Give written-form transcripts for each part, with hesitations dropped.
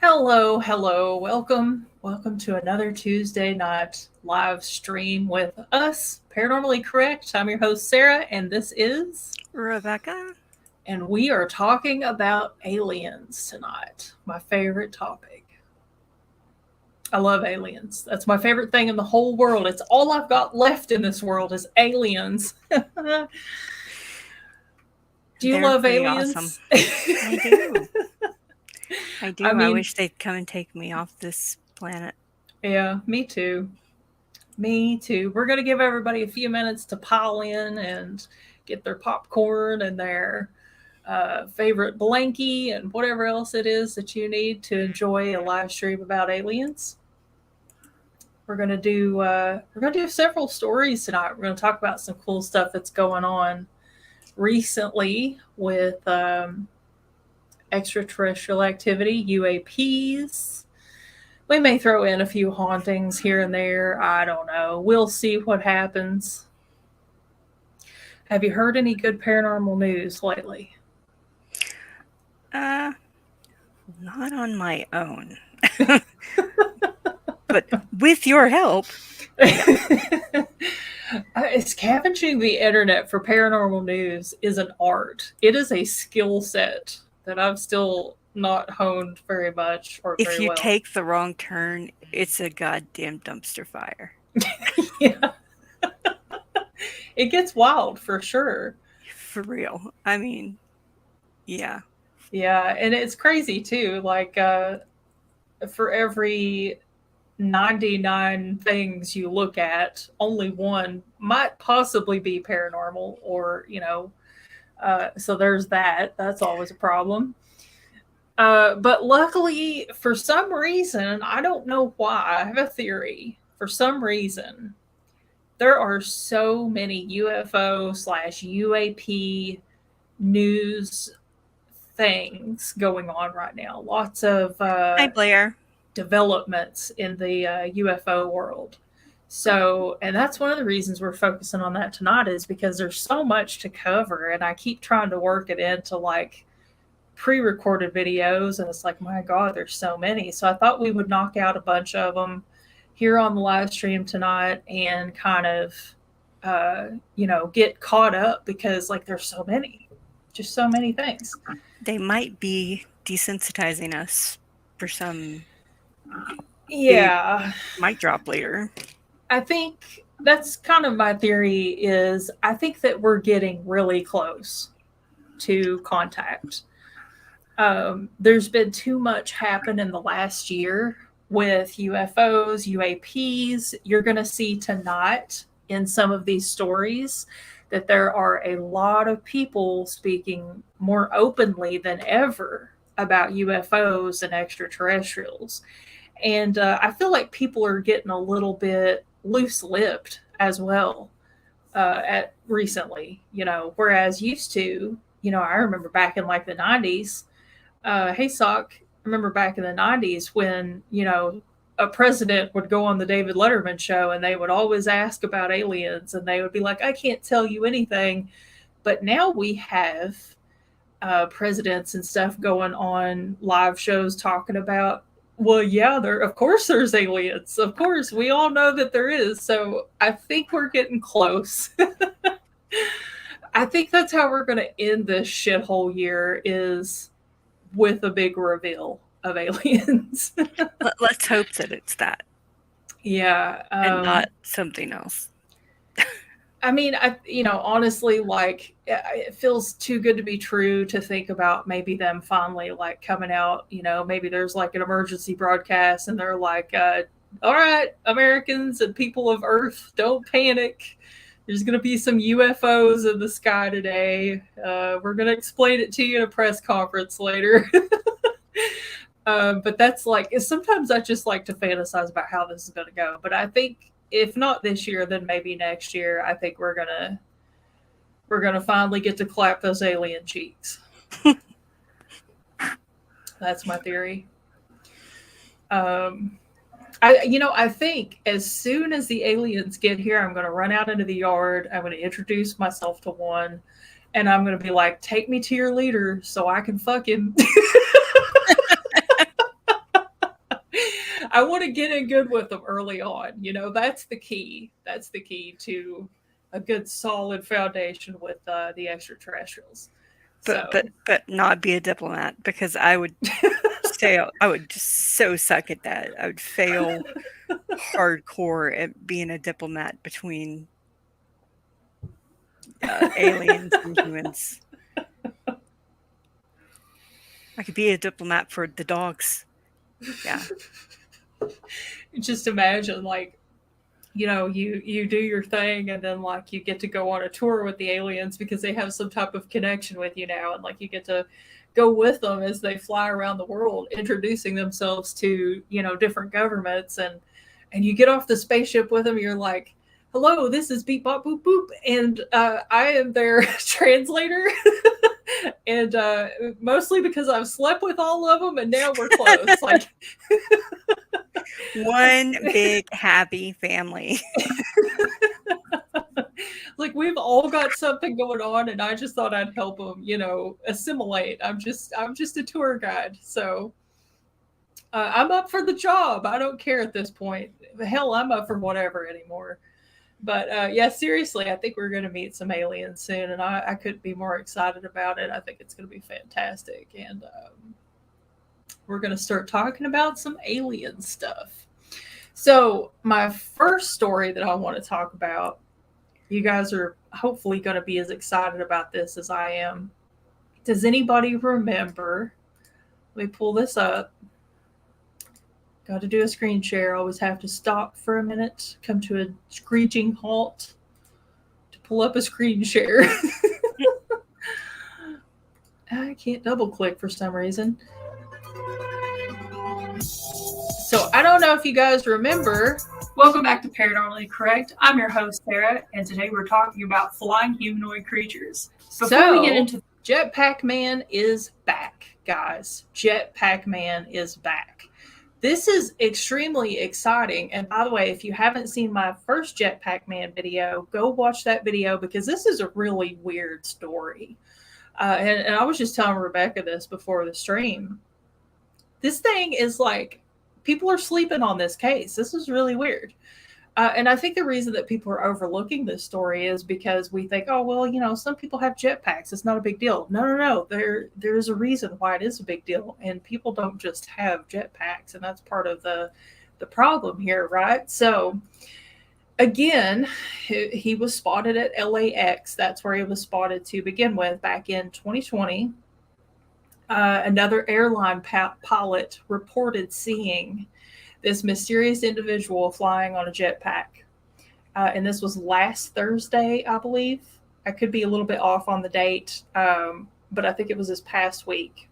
Hello. Welcome to another Tuesday night live stream with us, Paranormally Correct. I'm your host, Sarah, and this is Rebecca? and we are talking about aliens tonight. My favorite topic. I love aliens. That's my favorite thing in the whole world. It's all I've got left in this world is aliens. Do you They're love pretty awesome. aliens? I do. I do. I I mean, wish they'd come and take me off this planet. yeah, me too. Me too. We're going to give everybody a few minutes to pile in and get their popcorn and their favorite blankie and whatever else it is that you need to enjoy a live stream about aliens. We're gonna do several stories tonight. We're gonna talk about some cool stuff that's going on recently with extraterrestrial activity, UAPs. We may throw in a few hauntings here and there. I don't know. We'll see what happens. Have you heard any good paranormal news lately? Not on my own. But with your help. Scavenging the internet for paranormal news is an art. It is a skill set that I've still not honed very much or If very you well. take the wrong turn, it's a goddamn dumpster fire. Yeah. It gets wild for sure. For real. I mean, yeah. Yeah, and it's crazy too. Like for every 99 things you look at, only one might possibly be paranormal or, so there's that. That's always a problem. But luckily, for some reason, I don't know why, I have a theory. For some reason, there are so many UFO/UAP news things going on right now. Lots of Hi, Blair. developments in the UFO world. So, and that's one of the reasons we're focusing on that tonight is because there's so much to cover, and I keep trying to work it into like pre-recorded videos, and it's like, my God, there's so many. So I thought we would knock out a bunch of them here on the live stream tonight and kind of, get caught up because like there's so many, just so many things. They might be desensitizing us for some Yeah, mic drop later. I think that's kind of my theory is I think that we're getting really close to contact. There's been too much happen in the last year with UFOs, UAPs. You're going to see tonight in some of these stories that there are a lot of people speaking more openly than ever about UFOs and extraterrestrials. And I feel like people are getting a little bit loose-lipped as well at recently. Whereas used to, I remember back in like the 90s. Hey, Sock, I remember back in the 90s when a president would go on the David Letterman show and they would always ask about aliens and they would be like, I can't tell you anything. But now we have presidents and stuff going on live shows talking about, well, yeah, of course there's aliens. Of course, we all know that there is. So I think we're getting close. I think that's how we're going to end this shithole year is with a big reveal of aliens. Let's hope that it's that. Yeah. And not something else. I mean, honestly, like it feels too good to be true to think about maybe them finally like coming out, maybe there's like an emergency broadcast and they're like, all right, Americans and people of Earth, don't panic. There's going to be some UFOs in the sky today. We're going to explain it to you in a press conference later. But that's like, sometimes I just like to fantasize about how this is going to go. But I think if not this year, then maybe next year, I think we're gonna finally get to clap those alien cheeks. That's my theory. I think as soon as the aliens get here, I'm going to run out into the yard. I'm going to introduce myself to one, and I'm going to be like, "Take me to your leader, so I can fuck him." I want to get in good with them early on. You know, that's the key. That's the key to a good solid foundation with the extraterrestrials. So But not be a diplomat, because I would say I would just so suck at that. I would fail hardcore at being a diplomat between aliens and humans. I could be a diplomat for the dogs. Yeah. just imagine, like, you know, you do your thing, and then like you get to go on a tour with the aliens because they have some type of connection with you now, and like you get to go with them as they fly around the world introducing themselves to, you know, different governments, and you get off the spaceship with them. You're like, hello, this is beep bop boop boop, and I am their translator. And mostly because I've slept with all of them and now we're close. Like, one big happy family. like, we've all got something going on, and I just thought I'd help them, you know, assimilate. I'm just a tour guide, so I'm up for the job. I don't care at this point. Hell, I'm up for whatever anymore. But yeah, seriously, I think we're going to meet some aliens soon, and I couldn't be more excited about it. I think it's going to be fantastic, and we're going to start talking about some alien stuff. So my first story that I want to talk about, you guys are hopefully going to be as excited about this as I am. Does anybody remember? Let me pull this up. Got to do a screen share. Always have to stop for a minute, come to a screeching halt to pull up a screen share. I can't double click for some reason. So I don't know if you guys remember. Welcome back to Paranormally Correct. I'm your host, Sarah, and today we're talking about flying humanoid creatures. Before we get into Jetpack Man is back, guys. Jetpack Man is back. This is extremely exciting. And by the way, if you haven't seen my first Jetpack Man video, go watch that video because this is a really weird story. And I was just telling Rebecca this before the stream. This thing is like, people are sleeping on this case. This is really weird. And I think the reason that people are overlooking this story is because we think, oh, well, you know, some people have jetpacks. It's not a big deal. No. There's a reason why it is a big deal. And people don't just have jetpacks. And that's part of the problem here, right? So, again, he was spotted at LAX. That's where he was spotted to begin with back in 2020. Another airline pilot reported seeing this mysterious individual flying on a jetpack. And this was last Thursday, I believe. I could be a little bit off on the date, but I think it was this past week.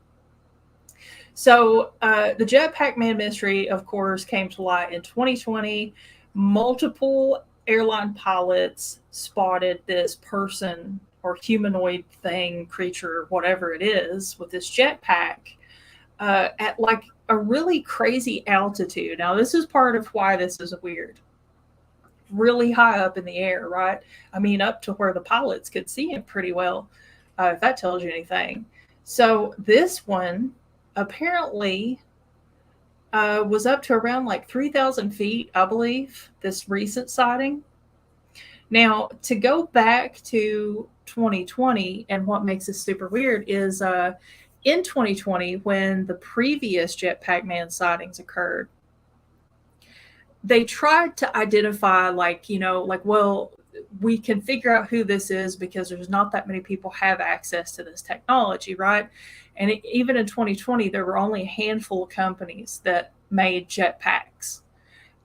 So the Jetpack Man mystery, of course, came to light in 2020. Multiple airline pilots spotted this person or humanoid thing, creature, whatever it is, with this jetpack at like a really crazy altitude. Now, this is part of why this is weird. Really high up in the air, right? I mean, up to where the pilots could see him pretty well, if that tells you anything. So this one apparently was up to around like 3,000 feet, I believe, this recent sighting. Now, to go back to 2020, and what makes this super weird is in 2020, when the previous Jetpack Man sightings occurred, they tried to identify, like, you know, like, well, we can figure out who this is because there's not that many people have access to this technology, right? And even in 2020, there were only a handful of companies that made jetpacks.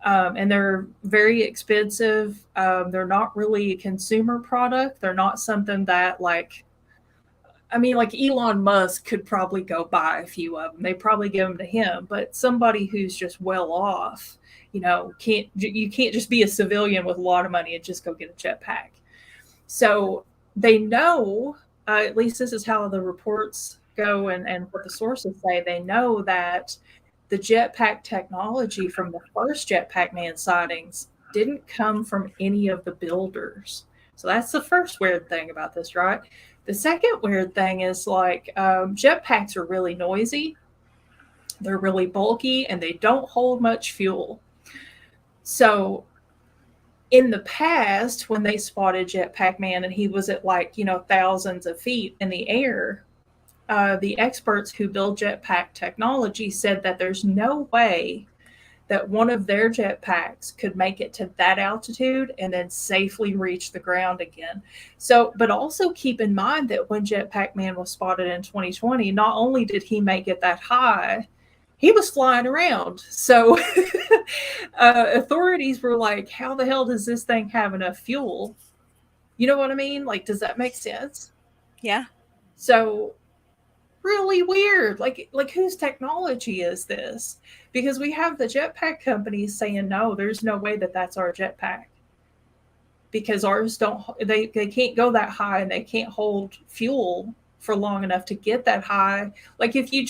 And they're very expensive. They're not really a consumer product. They're not something that, like, I mean, like Elon Musk could probably go buy a few of them. They probably give them to him, but somebody who's just well off, you know, you can't just be a civilian with a lot of money and just go get a jetpack. So they know, at least this is how the reports go and what the sources say, they know that the jetpack technology from the first Jetpack Man sightings didn't come from any of the builders. So that's the first weird thing about this, right? The second weird thing is, like, jetpacks are really noisy. They're really bulky and they don't hold much fuel. So in the past, when they spotted Jetpack Man and he was at like, thousands of feet in the air, the experts who build jetpack technology said that there's no way that one of their jetpacks could make it to that altitude and then safely reach the ground again. So, but also keep in mind that when Jetpack Man was spotted in 2020, not only did he make it that high, he was flying around. So authorities were like, how the hell does this thing have enough fuel? You know what I mean? Like, does that make sense? Yeah. So really weird. Like whose technology is this? Because we have the jetpack companies saying no, there's no way that that's our jetpack. Because ours don't they can't go that high and they can't hold fuel for long enough to get that high. Like if you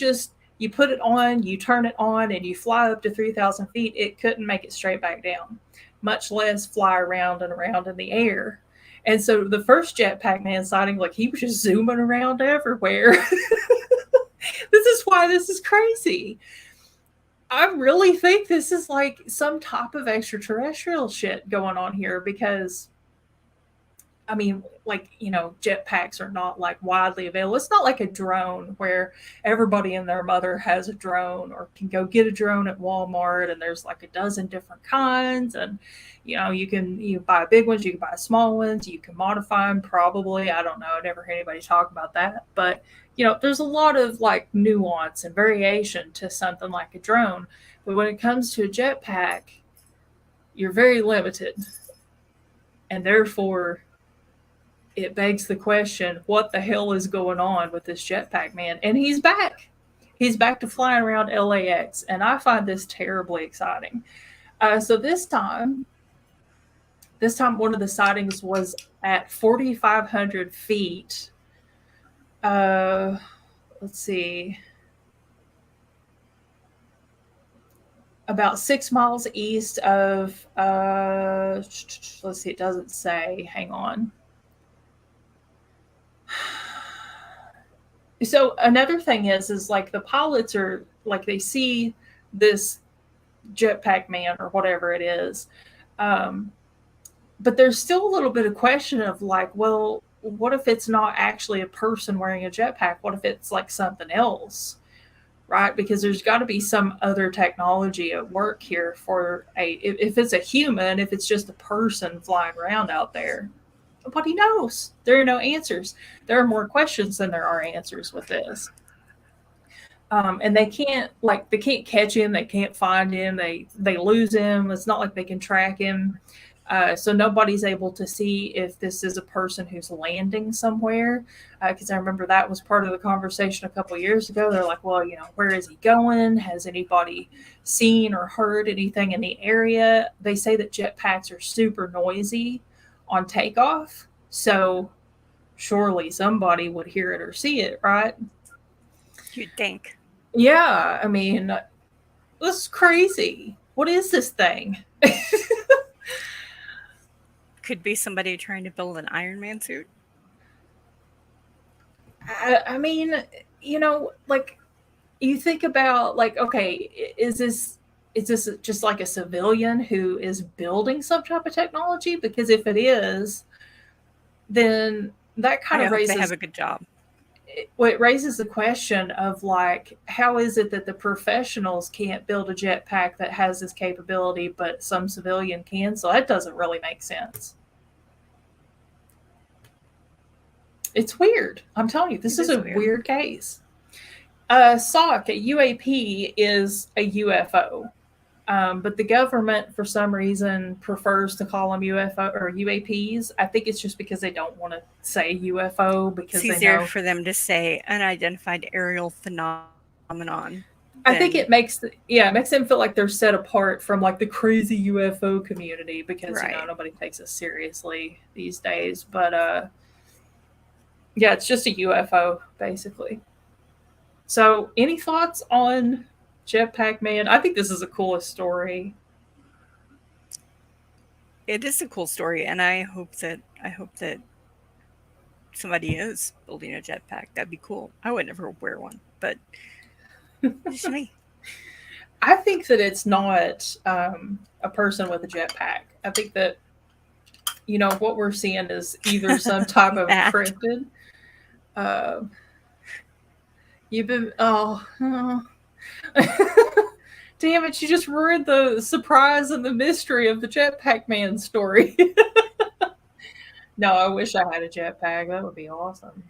put it on, you turn it on and you fly up to 3,000 feet, it couldn't make it straight back down, much less fly around and around in the air. And so the first Jetpack Man sighting, like he was just zooming around everywhere. This is why this is crazy. I really think this is like some type of extraterrestrial shit going on here because, I mean, like, jetpacks are not like widely available. It's not like a drone where everybody and their mother has a drone or can go get a drone at Walmart and there's like a dozen different kinds. And, you buy big ones, you can buy small ones, you can modify them probably. I don't know. I never heard anybody talk about that. But, there's a lot of like nuance and variation to something like a drone. But when it comes to a jetpack, you're very limited. And therefore, it begs the question, what the hell is going on with this Jetpack Man? And he's back. He's back to flying around LAX. And I find this terribly exciting. So this time, one of the sightings was at 4,500 feet. Let's see. About 6 miles east of, let's see, it doesn't say. Hang on. So another thing is like the pilots are like, they see this Jetpack Man or whatever it is. But there's still a little bit of question of like, well, what if it's not actually a person wearing a jetpack? What if it's like something else? Right? Because there's got to be some other technology at work here for if it's a human, if it's just a person flying around out there. Nobody knows. There are no answers. There are more questions than there are answers with this. And they can't catch him. They can't find him. They lose him. It's not like they can track him. So nobody's able to see if this is a person who's landing somewhere. Because I remember that was part of the conversation a couple of years ago. They're like, well, where is he going? Has anybody seen or heard anything in the area? They say that jetpacks are super noisy on takeoff. So surely somebody would hear it or see it, right? You'd think. Yeah, I mean, this is crazy. What is this thing? Could be somebody trying to build an Iron Man suit. I mean, like you think about like, okay, is this just like a civilian who is building some type of technology? Because if it is, then that kind of raises. They have a good job. It raises the question of like, how is it that the professionals can't build a jetpack that has this capability, but some civilian can? So that doesn't really make sense. It's weird. I'm telling you, this is a weird case. SOC, a UAP, is a UFO. But the government, for some reason, prefers to call them UFO or UAPs. I think it's just because they don't want to say UFO because it's easier for them to say unidentified aerial phenomenon. I think it makes them feel like they're set apart from like the crazy UFO community because nobody takes us seriously these days. But yeah, it's just a UFO basically. So, any thoughts on Jetpack Man? I think this is the coolest story. It is a cool story, and I hope that somebody is building a jetpack. That'd be cool. I would never wear one, but just me. I think that it's not a person with a jetpack. I think that, what we're seeing is either some type of Matt. cryptid. Uh, you've been, damn it, you just ruined the surprise and the mystery of the jetpack man story. No, I wish I had a jetpack. That would be awesome.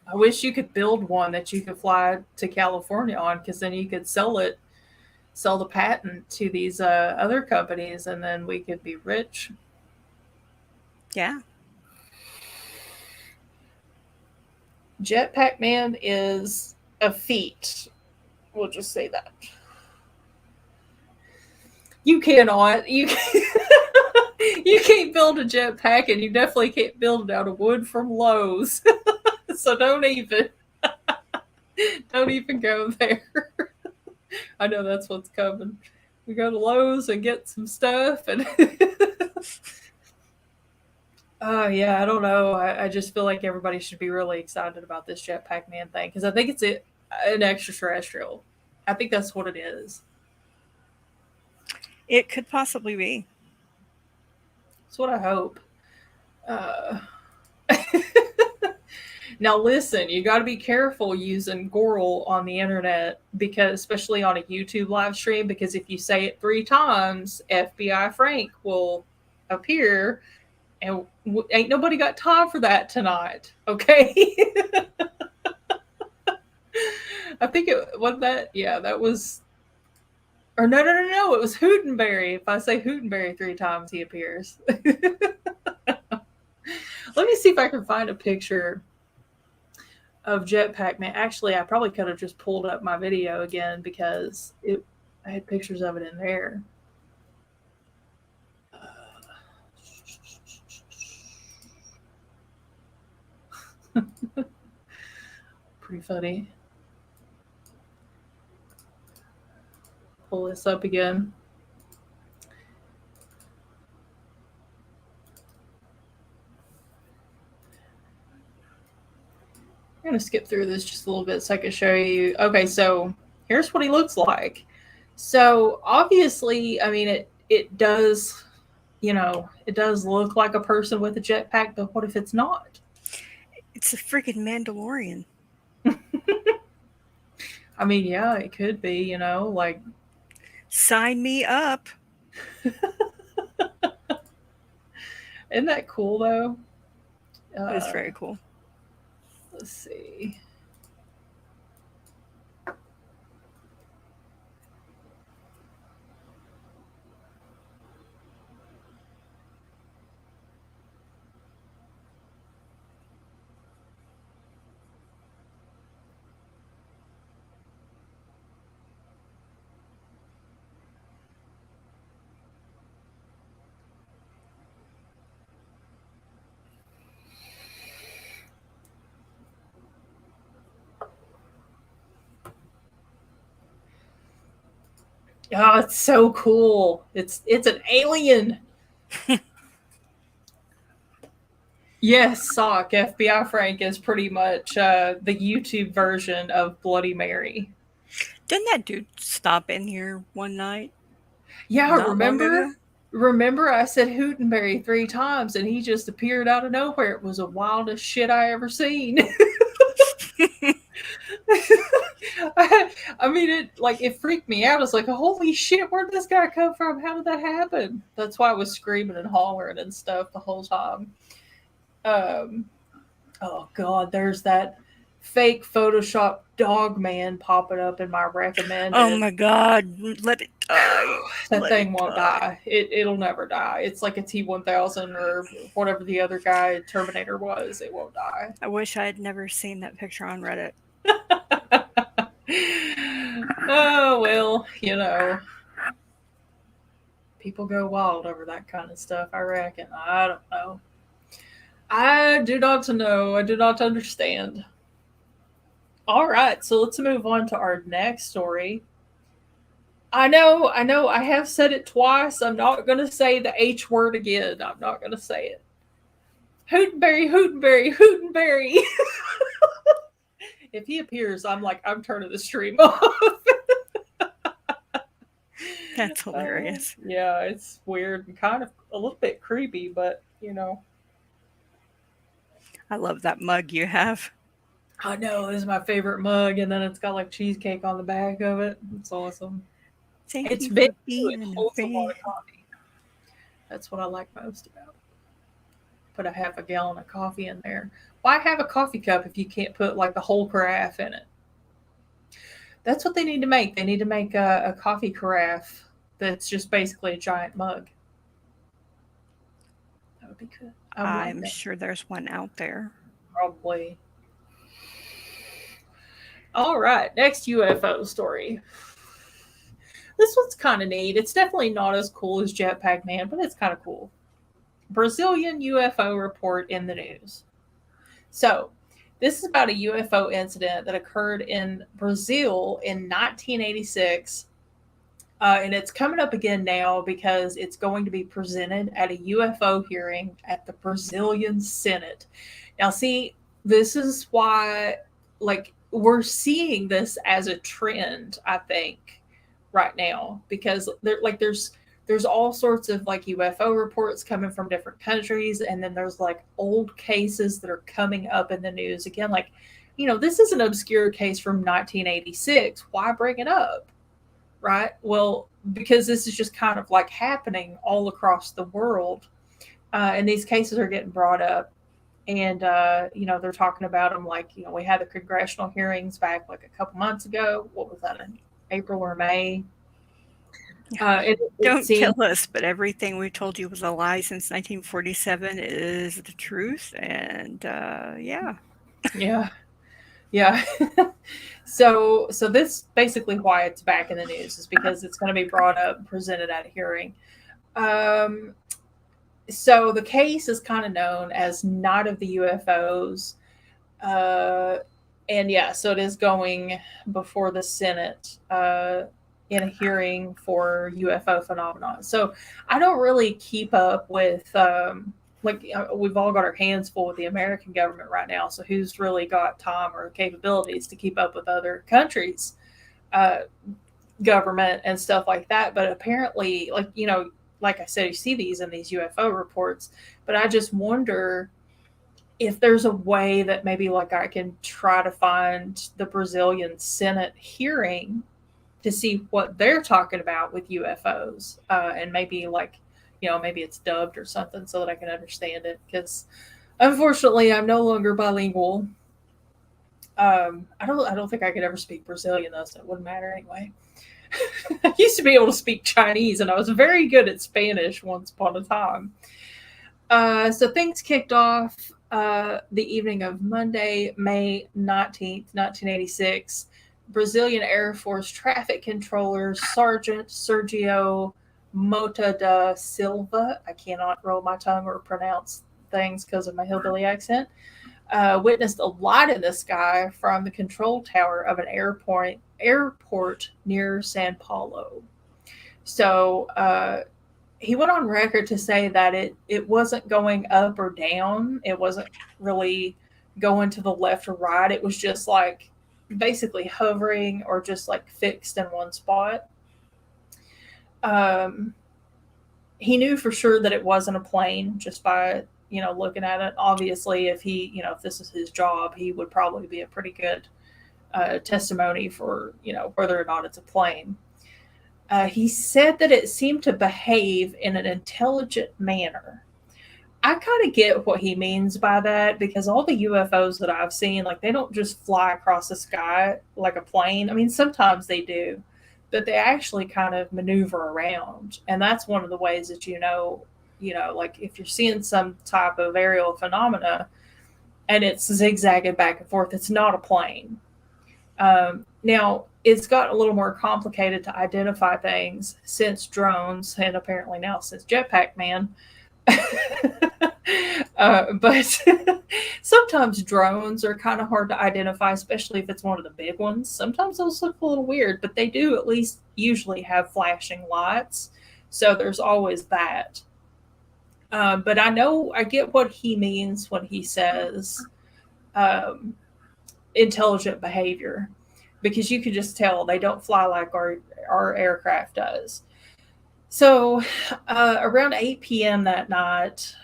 I wish you could build one that you could fly to California on, because then you could sell the patent to these other companies, and then we could be rich. Yeah. Jetpack Man is a feat. We'll just say that. You cannot. You can't build a jetpack, and you definitely can't build it out of wood from Lowe's. So don't even go there. I know that's what's coming. We go to Lowe's and get some stuff, and yeah, I don't know. I just feel like everybody should be really excited about this Jetpack Man thing, because I think it's an extraterrestrial. I think that's what it is. It could possibly be. That's what I hope. Uh, Now listen, you got to be careful using Goral on the internet, because especially on a YouTube live stream, because if you say it 3 times, FBI Frank will appear, and ain't nobody got time for that tonight. Okay. I think it was that. Yeah, that was. Or no, it was Hootenberry. If I say Hootenberry 3 times, he appears. Let me see if I can find a picture of Jetpack Man. Actually, I probably could have just pulled up my video again, because I had pictures of it in there. Pretty funny. Pull this up again. I'm going to skip through this just a little bit so I can show you. Okay, so here's what he looks like. So obviously, I mean, it does, it does look like a person with a jetpack, but what if it's not? It's a freaking Mandalorian. I mean, yeah, it could be, like. Sign me up. Isn't that cool, though? It's very cool. Let's see. Oh, it's so cool. It's an alien. Yes, Sock. FBI Frank is pretty much the YouTube version of Bloody Mary. Didn't that dude stop in here one night? Yeah, remember I said Hootenberry 3 times, and he just appeared out of nowhere. It was the wildest shit I ever seen. I mean, it freaked me out. I was like, holy shit, where'd this guy come from? How did that happen? That's why I was screaming and hollering and stuff the whole time. Oh god, there's that fake Photoshop dog man popping up in my recommended. Oh my god, let it die. That thing won't die. It'll never die. It's like a T-1000 or whatever the other guy Terminator was. It won't die. I wish I had never seen that picture on Reddit. Oh, well, people go wild over that kind of stuff, I reckon. I don't know. I do not know. I do not understand. All right, so let's move on to our next story. I know. I have said it twice. I'm not going to say the H word again. I'm not going to say it. Hootenberry. If he appears, I'm turning the stream off. That's hilarious. Yeah, it's weird and kind of a little bit creepy, but I love that mug you have. I know this is my favorite mug, and then it's got like cheesecake on the back of it. It's awesome. Thank It's you big for too. It being a holds a lot fan. of coffee. That's what I like most about it. Put a half a gallon of coffee in there. Why have a coffee cup if you can't put like the whole carafe in it? That's what they need to make. They need to make a coffee carafe that's just basically a giant mug. That would be good. I would like I'm that. sure there's one out there. Probably. All right, next UFO story. This one's kind of neat. It's definitely not as cool as Jetpack Man, but it's kind of cool. Brazilian UFO report in the news. So, this is about a UFO incident that occurred in Brazil in 1986. And it's coming up again now because it's going to be presented at a UFO hearing at the Brazilian Senate. Now, see, this is why, like, we're seeing this as a trend, I think, right now, because there's all sorts of like UFO reports coming from different countries, and then there's like old cases that are coming up in the news again. Like, this is an obscure case from 1986. Why bring it up? Right? Well, because this is just kind of like happening all across the world. And these cases are getting brought up. And, they're talking about them like, we had the congressional hearings back like a couple months ago. What was that, in April or May? Don't tell us, but everything we told you was a lie since 1947 is the truth. And yeah. Yeah. Yeah. So this basically why it's back in the news is because it's going to be brought up and presented at a hearing. So the case is kind of known as Night of the UFOs. And yeah, so it is going before the Senate in a hearing for UFO phenomena. So I don't really keep up with, we've all got our hands full with the American government right now. So who's really got time or capabilities to keep up with other countries' government and stuff like that? But apparently, like I said, you see these in these UFO reports, but I just wonder if there's a way that maybe like I can try to find the Brazilian Senate hearing to see what they're talking about with UFOs, and maybe maybe it's dubbed or something so that I can understand it. Because unfortunately, I'm no longer bilingual. I don't think I could ever speak Brazilian though, so it wouldn't matter anyway. I used to be able to speak Chinese, and I was very good at Spanish once upon a time. So things kicked off the evening of Monday, May 19th, 1986. Brazilian Air Force traffic controller Sergeant Sergio Mota da Silva, I cannot roll my tongue or pronounce things because of my hillbilly accent, witnessed a light in the sky from the control tower of an airport near Sao Paulo. So he went on record to say that it wasn't going up or down. It wasn't really going to the left or right. It was just like basically hovering or just like fixed in one spot. He knew for sure that it wasn't a plane just by, looking at it. Obviously, if this is his job, he would probably be a pretty good testimony for, whether or not it's a plane. He said that it seemed to behave in an intelligent manner. I kind of get what he means by that because all the UFOs that I've seen, like they don't just fly across the sky like a plane. I mean, sometimes they do, but they actually kind of maneuver around. And that's one of the ways that like if you're seeing some type of aerial phenomena and it's zigzagging back and forth, it's not a plane. Now, it's got a little more complicated to identify things since drones and apparently now since Jetpack Man. But sometimes drones are kind of hard to identify, especially if it's one of the big ones. Sometimes those look a little weird, but they do at least usually have flashing lights. So there's always that. But I get what he means when he says intelligent behavior, because you can just tell they don't fly like our aircraft does. So, around 8 p.m. that night,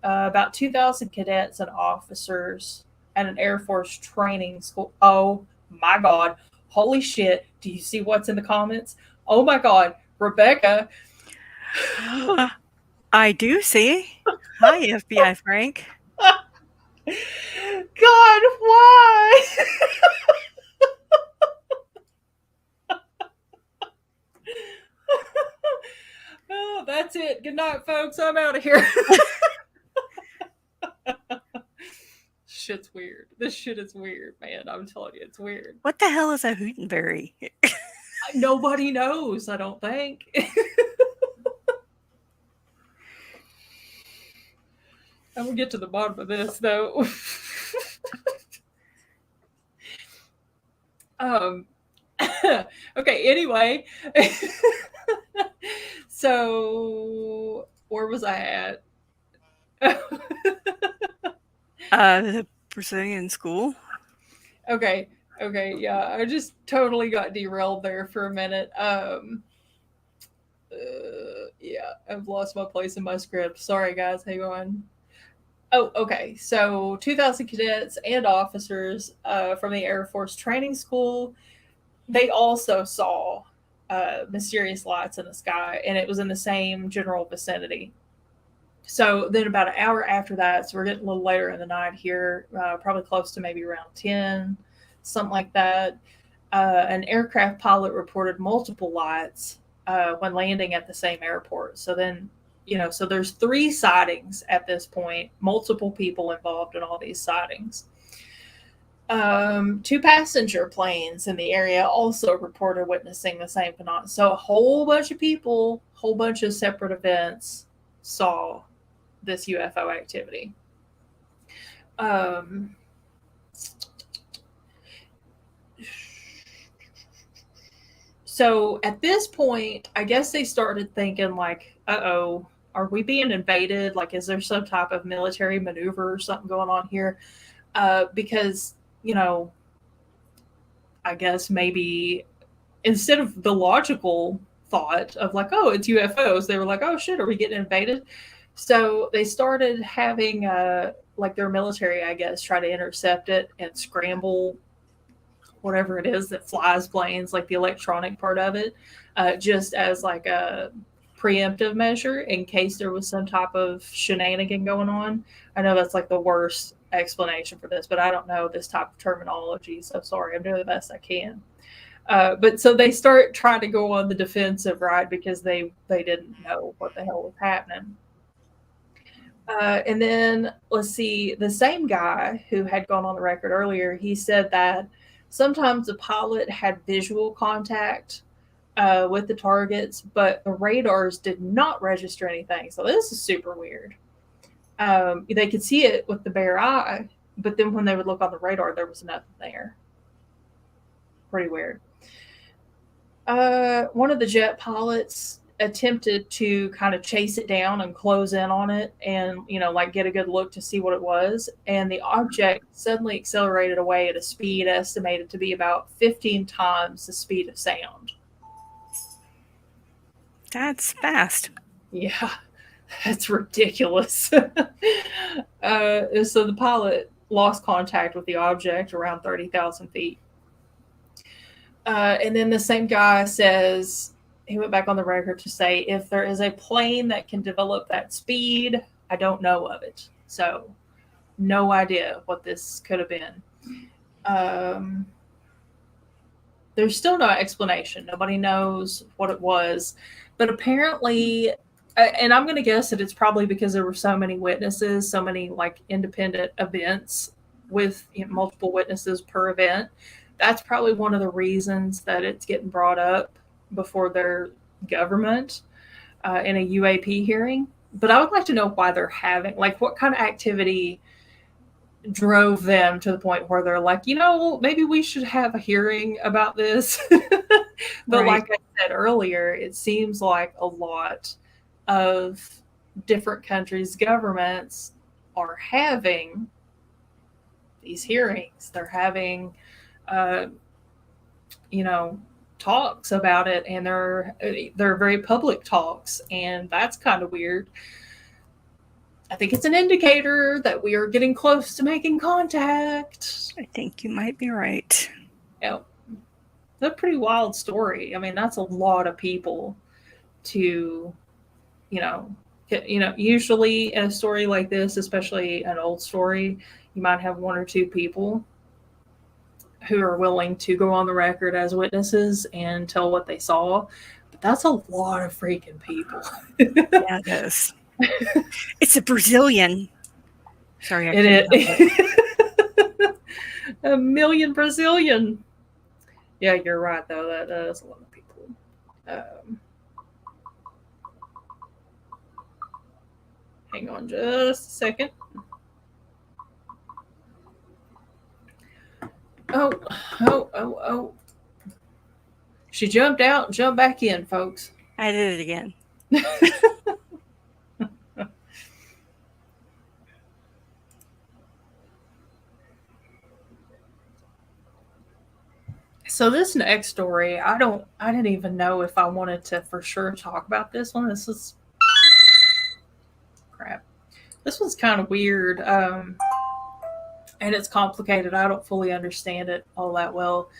about 2,000 cadets and officers at an Air Force training school. Oh my God. Holy shit. Do you see what's in the comments? Oh my God. Rebecca. I do see. Hi, FBI Frank. God, why? Oh, that's it. Good night, folks. I'm out of here. Shit's weird. This shit is weird, man. I'm telling you, it's weird. What the hell is a hootenberry? Nobody knows, I don't think. I'm gonna get to the bottom of this though. um okay, anyway. So where was I at? The Brazilian school. Okay, yeah. I just totally got derailed there for a minute. Yeah, I've lost my place in my script. Sorry guys, hang on. Oh, okay. So 2,000 cadets and officers from the Air Force Training School, they also saw mysterious lights in the sky, and it was in the same general vicinity. So then, about an hour after that, so we're getting a little later in the night here, probably close to maybe around 10, something like that. An aircraft pilot reported multiple lights when landing at the same airport. So then, so there's 3 sightings at this point, multiple people involved in all these sightings. 2 passenger planes in the area also reported witnessing the same phenomenon. So a whole bunch of people, whole bunch of separate events saw this UFO activity. So at this point, I guess they started thinking like, uh-oh, are we being invaded? Like, is there some type of military maneuver or something going on here? Because, I guess maybe instead of the logical thought of like, oh, it's UFOs, they were like, oh shit, are we getting invaded? So they started having like their military, I guess, try to intercept it and scramble whatever it is that flies planes, like the electronic part of it, just as like a preemptive measure in case there was some type of shenanigan going on. I know that's like the worst explanation for this, but I don't know this type of terminology, so sorry. I'm doing the best I can. But so they start trying to go on the defensive, right? Because they didn't know what the hell was happening. And then let's see, the same guy who had gone on the record earlier, he said that sometimes the pilot had visual contact with the targets, but the radars did not register anything. So this is super weird. They could see it with the bare eye, but then when they would look on the radar, there was nothing there. Pretty weird. One of the jet pilots attempted to kind of chase it down and close in on it and, like get a good look to see what it was. And the object suddenly accelerated away at a speed estimated to be about 15 times the speed of sound. That's fast. Yeah, that's ridiculous. So the pilot lost contact with the object around 30,000 feet. And then the same guy says, he went back on the record to say, if there is a plane that can develop that speed, I don't know of it. So no idea what this could have been. There's still no explanation. Nobody knows what it was. But apparently, and I'm going to guess that it's probably because there were so many witnesses, so many like independent events with multiple witnesses per event. That's probably one of the reasons that it's getting brought up before their government in a UAP hearing. But I would like to know why they're having, like, what kind of activity drove them to the point where they're like, maybe we should have a hearing about this. But Right. like I said earlier, it seems like a lot of different countries' governments are having these hearings. They're having, talks about it, and they're very public talks, and that's kind of weird. I think it's an indicator that we are getting close to making contact. I think you might be right. Yeah, that's a pretty wild story. I mean, that's a lot of people to, you know, usually in a story like this, especially an old story, you might have one or two people who are willing to go on the record as witnesses and tell what they saw. But that's a lot of freaking people. Yeah, it is. It's a Brazilian. Sorry, I couldn't help it. A million Brazilian. Yeah, you're right, though. That is a lot of people. Hang on just a second. Oh. She jumped out and jumped back in, folks. I did it again. So this next story, I didn't even know if I wanted to for sure talk about this one. This is crap. This one's kind of weird, and it's complicated. I don't fully understand it all that well.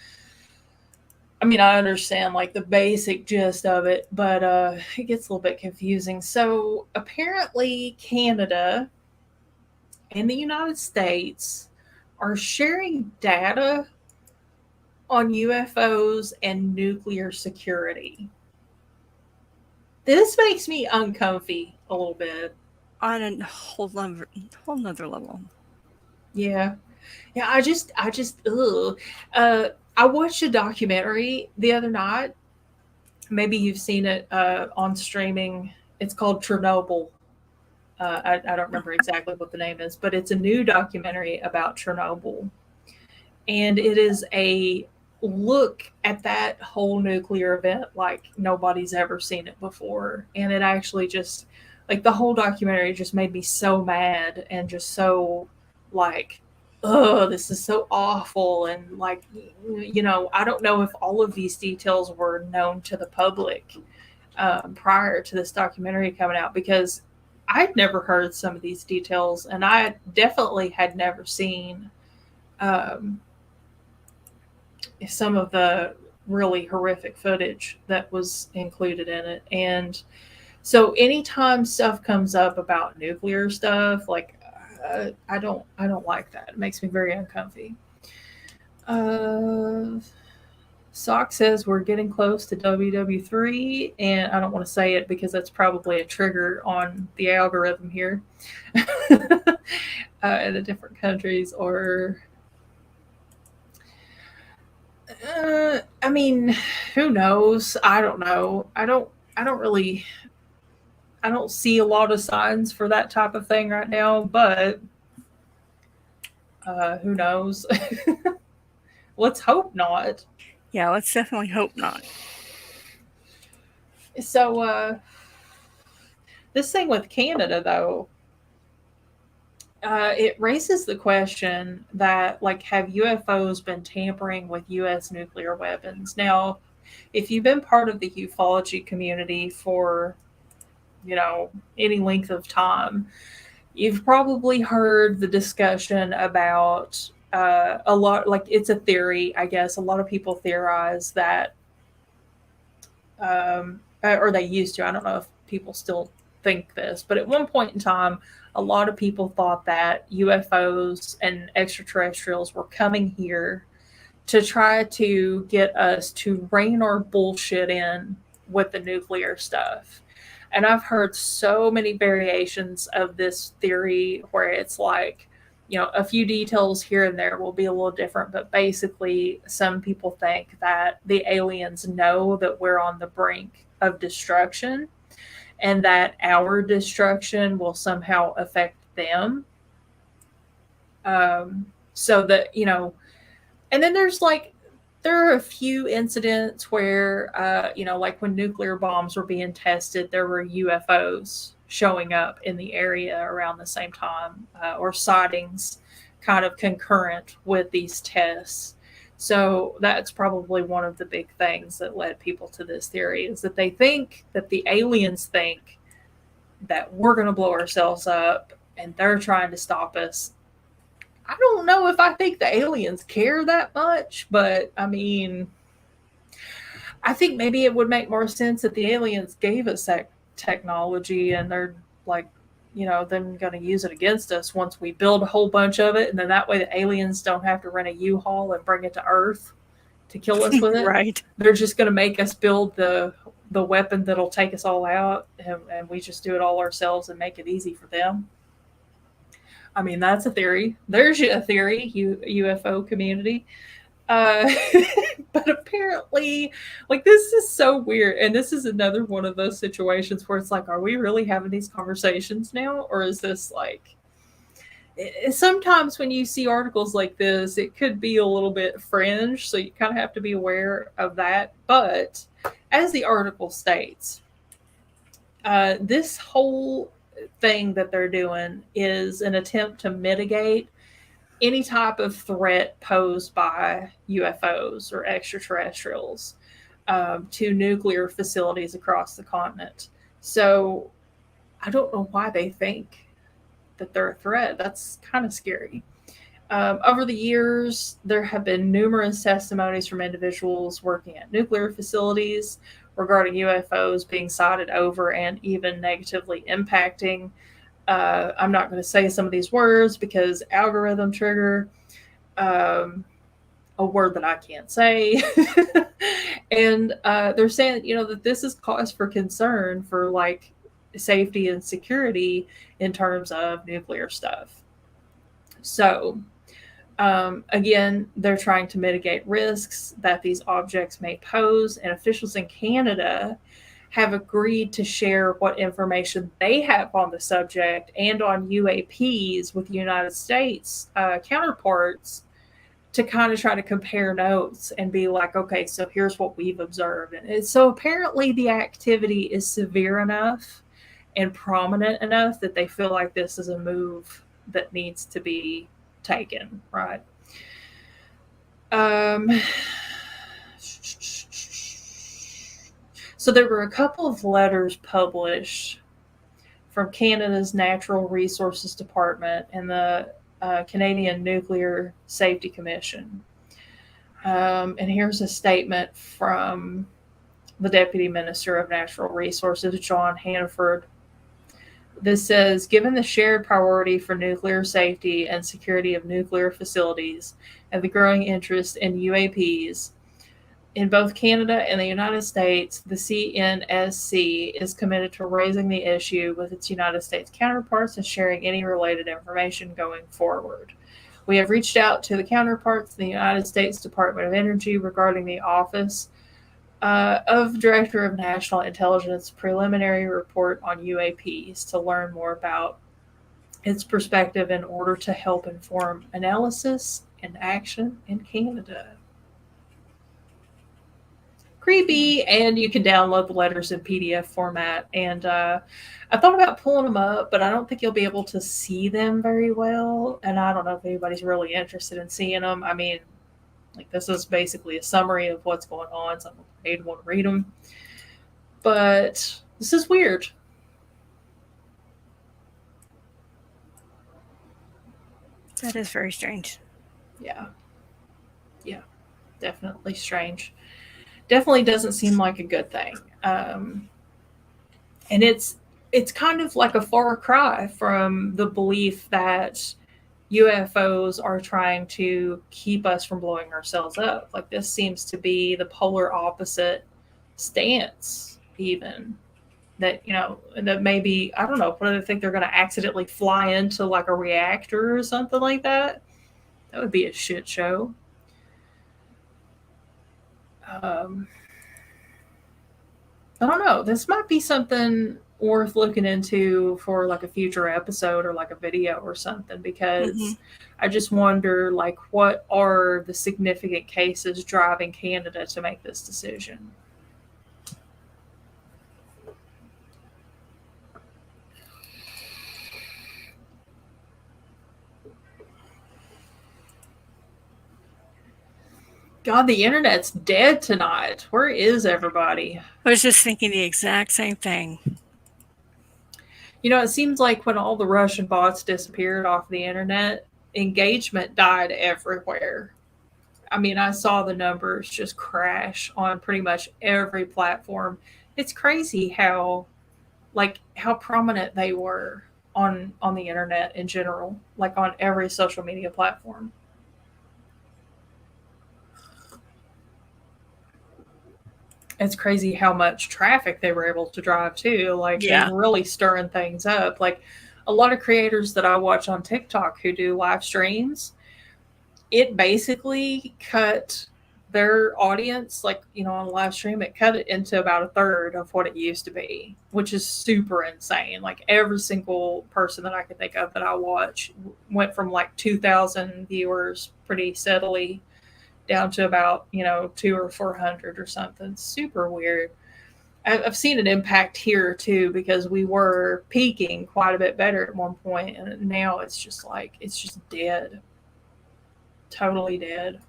I mean, I understand like the basic gist of it, but it gets a little bit confusing. So apparently, Canada and the United States are sharing data on UFOs and nuclear security. This makes me uncomfy a little bit. On a whole nother level. Yeah. I just ugh. I watched a documentary the other night. Maybe you've seen it on streaming. It's called Chernobyl. I don't remember exactly what the name is, but it's a new documentary about Chernobyl. And it is a look at that whole nuclear event like nobody's ever seen it before. And it actually just, like, the whole documentary just made me so mad and just so, like, oh, this is so awful. And, like, I don't know if all of these details were known to the public prior to this documentary coming out, because I'd never heard some of these details, and I definitely had never seen some of the really horrific footage that was included in it. And so anytime stuff comes up about nuclear stuff, like I don't like that. It makes me very uncomfy. Sock says we're getting close to WW3, and I don't want to say it because that's probably a trigger on the algorithm here in the different countries. Or I mean, who knows? I don't know. I don't see a lot of signs for that type of thing right now, but who knows? Let's hope not. Yeah, let's definitely hope not. So, this thing with Canada, though, it raises the question that, like, have UFOs been tampering with U.S. nuclear weapons? Now, if you've been part of the ufology community for, any length of time, you've probably heard the discussion about a lot, like, it's a theory, I guess. A lot of people theorize that, or they used to. I don't know if people still think this, but at one point in time, a lot of people thought that UFOs and extraterrestrials were coming here to try to get us to rein our bullshit in with the nuclear stuff. And I've heard so many variations of this theory where it's like, a few details here and there will be a little different, but basically some people think that the aliens know that we're on the brink of destruction, and that our destruction will somehow affect them. So that, and then there are a few incidents where, like when nuclear bombs were being tested, there were UFOs showing up in the area around the same time, or sightings kind of concurrent with these tests. So that's probably one of the big things that led people to this theory, is that they think that the aliens think that we're going to blow ourselves up and they're trying to stop us. I don't know if I think the aliens care that much, but I mean, I think maybe it would make more sense that the aliens gave us that technology and they're like, then going to use it against us once we build a whole bunch of it. And then that way the aliens don't have to rent a U-Haul and bring it to Earth to kill us with it. Right. They're just going to make us build the weapon that'll take us all out, and we just do it all ourselves and make it easy for them. I mean, that's a theory. There's a theory, UFO community. Uh, but apparently, like, this is so weird. And this is another one of those situations where it's like, are we really having these conversations now? Or is this like, sometimes when you see articles like this, it could be a little bit fringe. So you kind of have to be aware of that. But as the article states, this whole thing that they're doing is an attempt to mitigate any type of threat posed by UFOs or extraterrestrials to nuclear facilities across the continent. So I don't know why they think that they're a threat. That's kind of scary. Over the years, there have been numerous testimonies from individuals working at nuclear facilities regarding UFOs being sighted over and even negatively impacting. I'm not going to say some of these words because algorithm trigger, a word that I can't say. And they're saying, that this is cause for concern for like safety and security in terms of nuclear stuff. So, again, they're trying to mitigate risks that these objects may pose, and officials in Canada have agreed to share what information they have on the subject and on UAPs with United States counterparts to kind of try to compare notes and be like, okay, so here's what we've observed. And so apparently the activity is severe enough and prominent enough that they feel like this is a move that needs to be taken, right? So there were a couple of letters published from Canada's Natural Resources Department and the Canadian Nuclear Safety Commission. And here's a statement from the Deputy Minister of Natural Resources, John Hannaford. This says, given the shared priority for nuclear safety and security of nuclear facilities and the growing interest in UAPs in both Canada and the United States, the CNSC is committed to raising the issue with its United States counterparts and sharing any related information going forward. We have reached out to the counterparts in the United States Department of Energy regarding the Office of Director of National Intelligence preliminary report on UAPs to learn more about its perspective in order to help inform analysis and action in Canada. Creepy, and you can download the letters in PDF format. And I thought about pulling them up, but I don't think you'll be able to see them very well. And I don't know if anybody's really interested in seeing them. I mean, like, this is basically a summary of what's going on, so I'm afraid to want to read them. But this is weird. That is very strange. Yeah. Yeah. Definitely strange. Definitely doesn't seem like a good thing. And it's kind of like a far cry from the belief that UFOs are trying to keep us from blowing ourselves up. Like, this seems to be the polar opposite stance, even. That, that maybe, I don't know, what do they think, they're going to accidentally fly into like a reactor or something like that? That would be a shit show. I don't know. This might be something worth looking into for like a future episode or like a video or something, because I just wonder, like, what are the significant cases driving Canada to make this decision? God, the internet's dead tonight. Where is everybody? I was just thinking the exact same thing. You know, it seems like when all the Russian bots disappeared off the internet, engagement died everywhere. I mean, I saw the numbers just crash on pretty much every platform. It's crazy how how prominent they were on the internet in general, like on every social media platform. It's crazy how much traffic they were able to drive too. Like they Yeah. were really stirring things up. Like a lot of creators that I watch on TikTok who do live streams, it basically cut their audience, like, you know, on a live stream, it cut it into about a third of what it used to be, which is super insane. Like every single person that I could think of that I watch went from like 2,000 viewers pretty steadily down to about, you know, 200 or 400 or something. Super weird. I've seen an impact here too because we were peaking quite a bit better at one point, and now it's just like it's just dead, totally dead.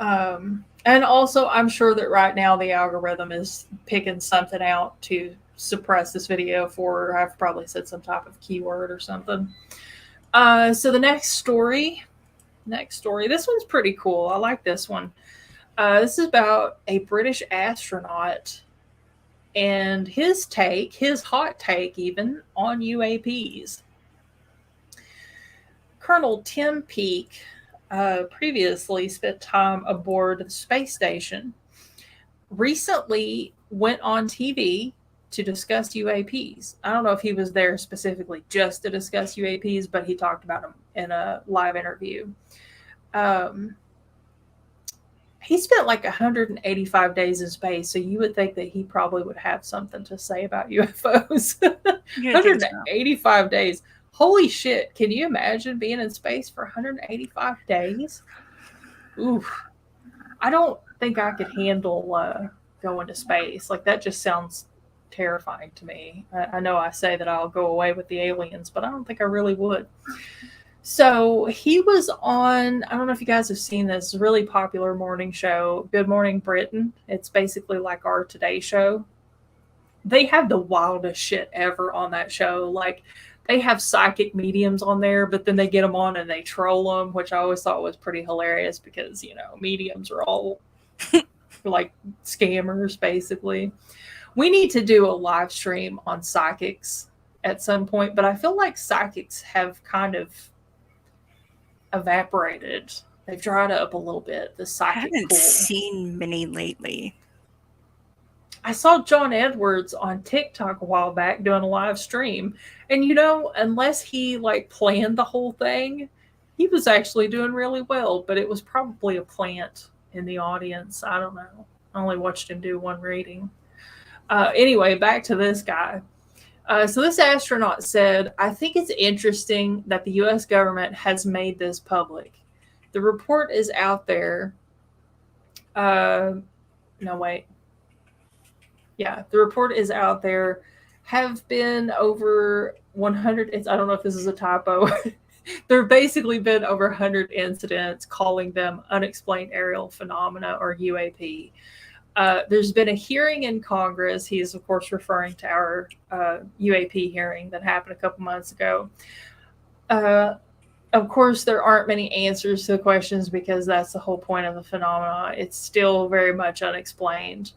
And also, I'm sure that right now the algorithm is picking something out to suppress this video for. I've probably said some type of keyword or something. So the next story. This one's pretty cool. I like this one. This is about a British astronaut and his hot take even, on UAPs. Colonel Tim Peake previously spent time aboard the space station, recently went on TV to discuss UAPs. I don't know if he was there specifically just to discuss UAPs, but he talked about them in a live interview. Um, he spent like 185 days in space, so you would think that he probably would have something to say about UFOs. 185 days. Holy shit. Can you imagine being in space for 185 days? Oof. I don't think I could handle going to space. Like, that just sounds terrifying to me. I know I say that I'll go away with the aliens, but I don't think I really would. So he was on, I don't know if you guys have seen this really popular morning show, Good Morning Britain. It's basically like our Today Show. They have the wildest shit ever on that show. Like, they have psychic mediums on there, but then they get them on and they troll them, which I always thought was pretty hilarious because, you know, mediums are all like scammers, basically. We need to do a live stream on psychics at some point, but I feel like psychics have kind of evaporated. They've dried up a little bit. The psychic I haven't pool. seen many lately. I saw John Edwards on TikTok a while back doing a live stream, and you know, unless he like planned the whole thing, he was actually doing really well. But it was probably a plant in the audience. I don't know. I only watched him do one reading. Anyway, back to this guy. So this astronaut said, I think it's interesting that the U.S. government has made this public. The report is out there. No, wait. Yeah, the report is out there. Have been over 100. I don't know if this is a typo. There have basically been over 100 incidents calling them unexplained aerial phenomena or UAP. There's been a hearing in Congress. He is, of course, referring to our UAP hearing that happened a couple months ago. Of course, there aren't many answers to the questions because that's the whole point of the phenomena. It's still very much unexplained.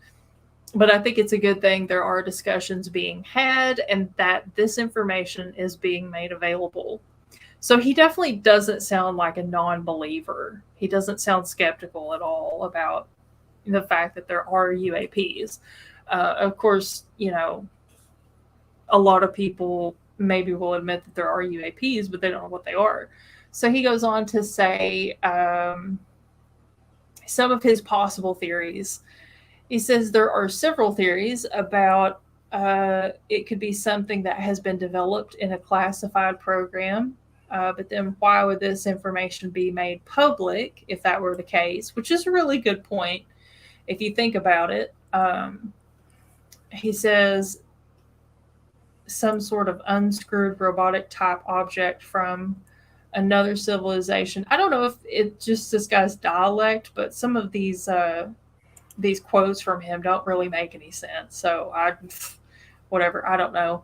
But I think it's a good thing there are discussions being had and that this information is being made available. So he definitely doesn't sound like a non-believer. He doesn't sound skeptical at all about the fact that there are UAPs. Of course, you know, a lot of people maybe will admit that there are UAPs, but they don't know what they are. So he goes on to say some of his possible theories. He says there are several theories about it could be something that has been developed in a classified program. But then why would this information be made public if that were the case? Which is a really good point if you think about it. He says some sort of unscrewed robotic type object from another civilization. I don't know if it's just this guy's dialect, but some of these quotes from him don't really make any sense. So whatever, I don't know.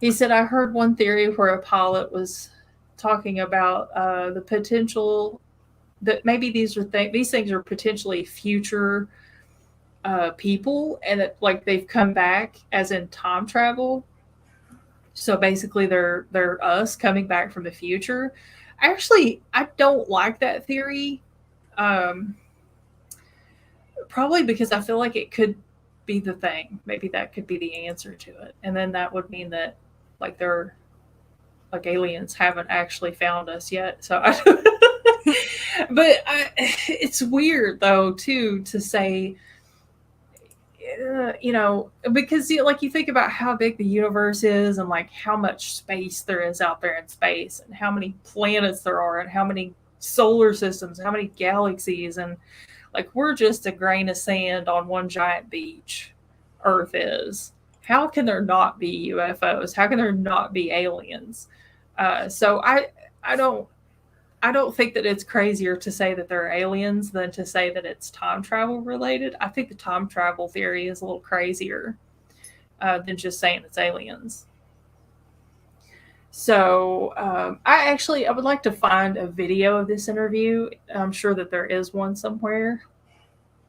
He said, I heard one theory where a pilot was talking about the potential that maybe these things are potentially future people, and that like they've come back as in time travel. So basically, they're us coming back from the future. Actually, I don't like that theory. Um, Probably because I feel like it could be the thing. Maybe that could be the answer to it, and then that would mean that like they're like aliens haven't actually found us yet. So, it's weird though too to say, because like you think about how big the universe is and like how much space there is out there in space and how many planets there are and how many solar systems, how many galaxies, and like we're just a grain of sand on one giant beach. Earth is. How can there not be UFOs? How can there not be aliens? So I don't think that it's crazier to say that they're aliens than to say that it's time travel related. I think the time travel theory is a little crazier than just saying it's aliens. So I would like to find a video of this interview. I'm sure that there is one somewhere,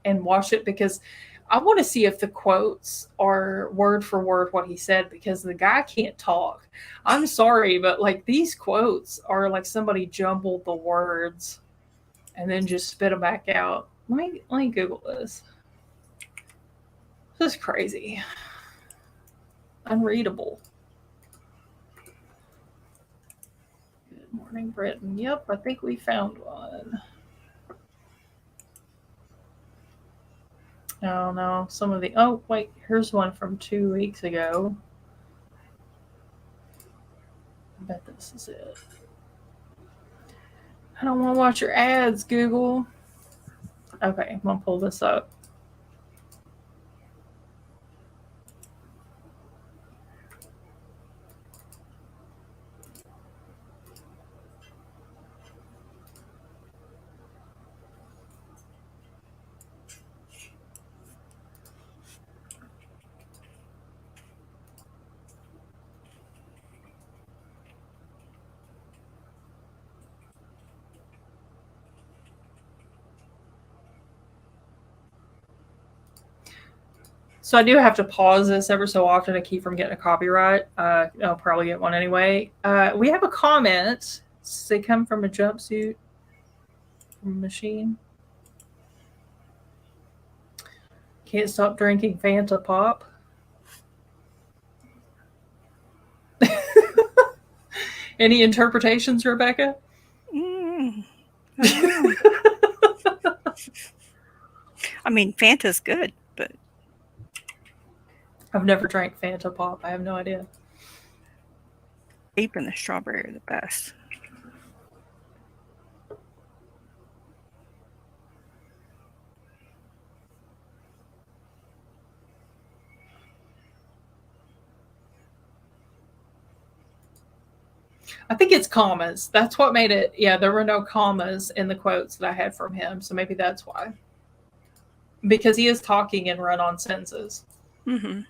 and watch it because I want to see if the quotes are word for word what he said, because the guy can't talk. I'm sorry, but like these quotes are like somebody jumbled the words and then just spit them back out. Let me Google this. This is crazy. Unreadable. Good morning, Britain. Yep, I think we found one. Oh no, some of the oh wait, here's one from 2 weeks ago. I bet this is it. I don't want to watch your ads, Google. Okay, I'm gonna pull this up. So I do have to pause this ever so often to keep from getting a copyright. I'll probably get one anyway. We have a comment. They come from a jumpsuit from a machine. Can't stop drinking Fanta Pop. Any interpretations, Rebecca? I mean, Fanta's good, but I've never drank Fanta Pop. I have no idea. grape and the strawberry are the best. I think it's commas. That's what made it. Yeah, there were no commas in the quotes that I had from him, so maybe that's why. Because he is talking in run-on sentences. Mm-hmm.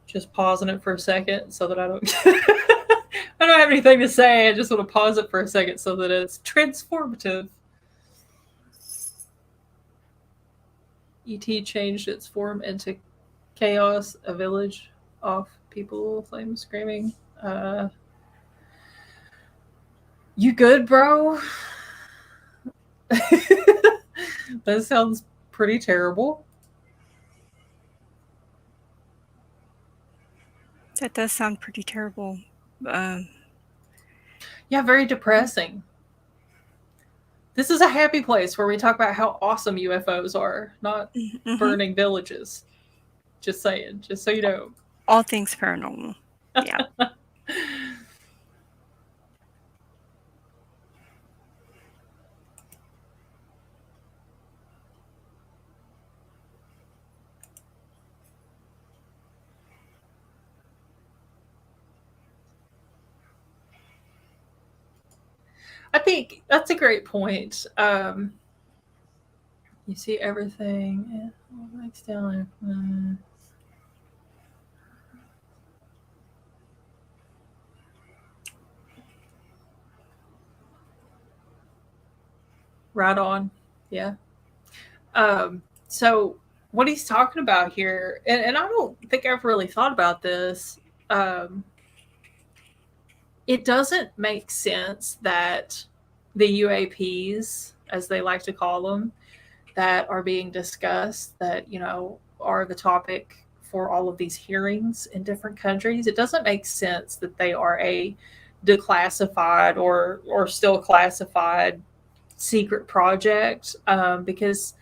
Just pausing it for a second so that I don't I don't have anything to say. I just want to pause it for a second so that it's transformative. ET changed its form into chaos, a village off, people, flames screaming. You good, bro? That sounds pretty terrible. That does sound pretty terrible. Yeah, very depressing. This is a happy place where we talk about how awesome UFOs are, not burning villages. Just saying, just so you know. All things paranormal. Yeah. I think that's a great point. You see everything. Next down. Right on. Yeah. So what he's talking about here, and I don't think I've really thought about this. Um, it doesn't make sense that the UAPs, as they like to call them, that are being discussed, that are the topic for all of these hearings in different countries. It doesn't make sense that they are a declassified or still classified secret project, because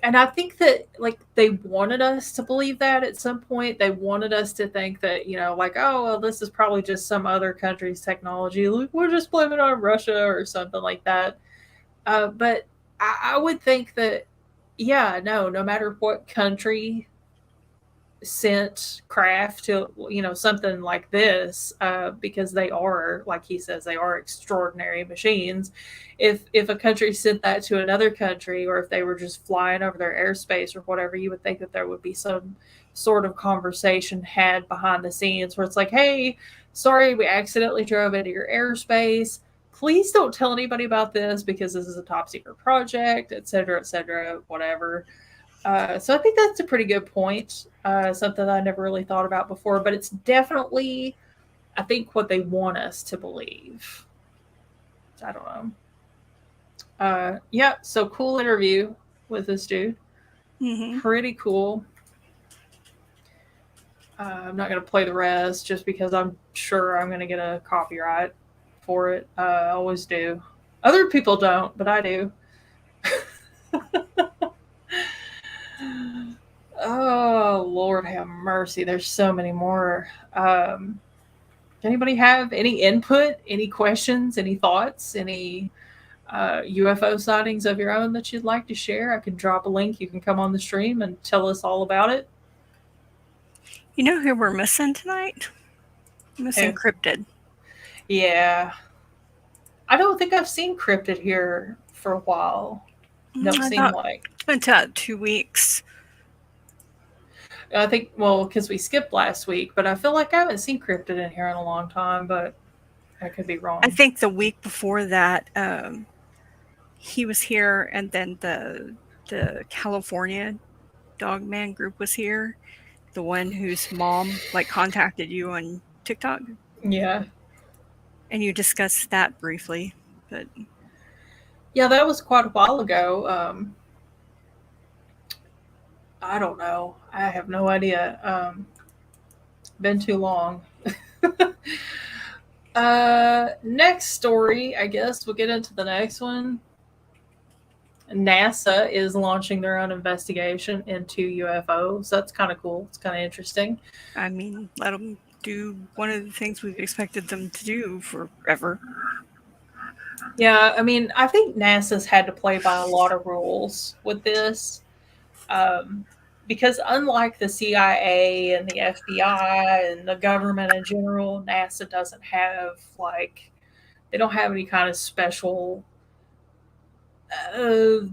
and I think that like they wanted us to believe that at some point. They wanted us to think that, like, oh well, this is probably just some other country's technology. We're just blaming it on Russia or something like that. But I would think that, yeah, no matter what country sent craft to something like this, because they are, like he says, they are extraordinary machines. If a country sent that to another country, or if they were just flying over their airspace or whatever, you would think that there would be some sort of conversation had behind the scenes where it's like, hey, sorry, we accidentally drove into your airspace, please don't tell anybody about this because this is a top secret project, et cetera, whatever. So I think that's a pretty good point. Something that I never really thought about before, but it's definitely, I think, what they want us to believe. I don't know. Yeah, so cool interview with this dude. Mm-hmm. Pretty cool. I'm not going to play the rest just because I'm sure I'm going to get a copyright for it. I always do. Other people don't, but I do. Oh, Lord have mercy. There's so many more. Anybody have any input, any questions, any thoughts, any UFO sightings of your own that you'd like to share? I can drop a link. You can come on the stream and tell us all about it. You know who we're missing tonight? Missing Cryptid. Yeah. I don't think I've seen Cryptid here for a while. Don't seem like. It's been about 2 weeks. I think, well, because we skipped last week, but I feel like I haven't seen Cryptid in here in a long time, but I could be wrong. I think the week before that, he was here, and then the California Dogman group was here. The one whose mom contacted you on TikTok. Yeah. And you discussed that briefly, but yeah, that was quite a while ago. I don't know. I have no idea. Been too long. Next story, I guess we'll get into the next one. NASA is launching their own investigation into UFOs. That's kind of cool. It's kind of interesting. I mean, let them do one of the things we've expected them to do forever. Yeah, I mean, I think NASA's had to play by a lot of rules with this. Because unlike the CIA and the FBI and the government in general, NASA doesn't have they don't have any kind of special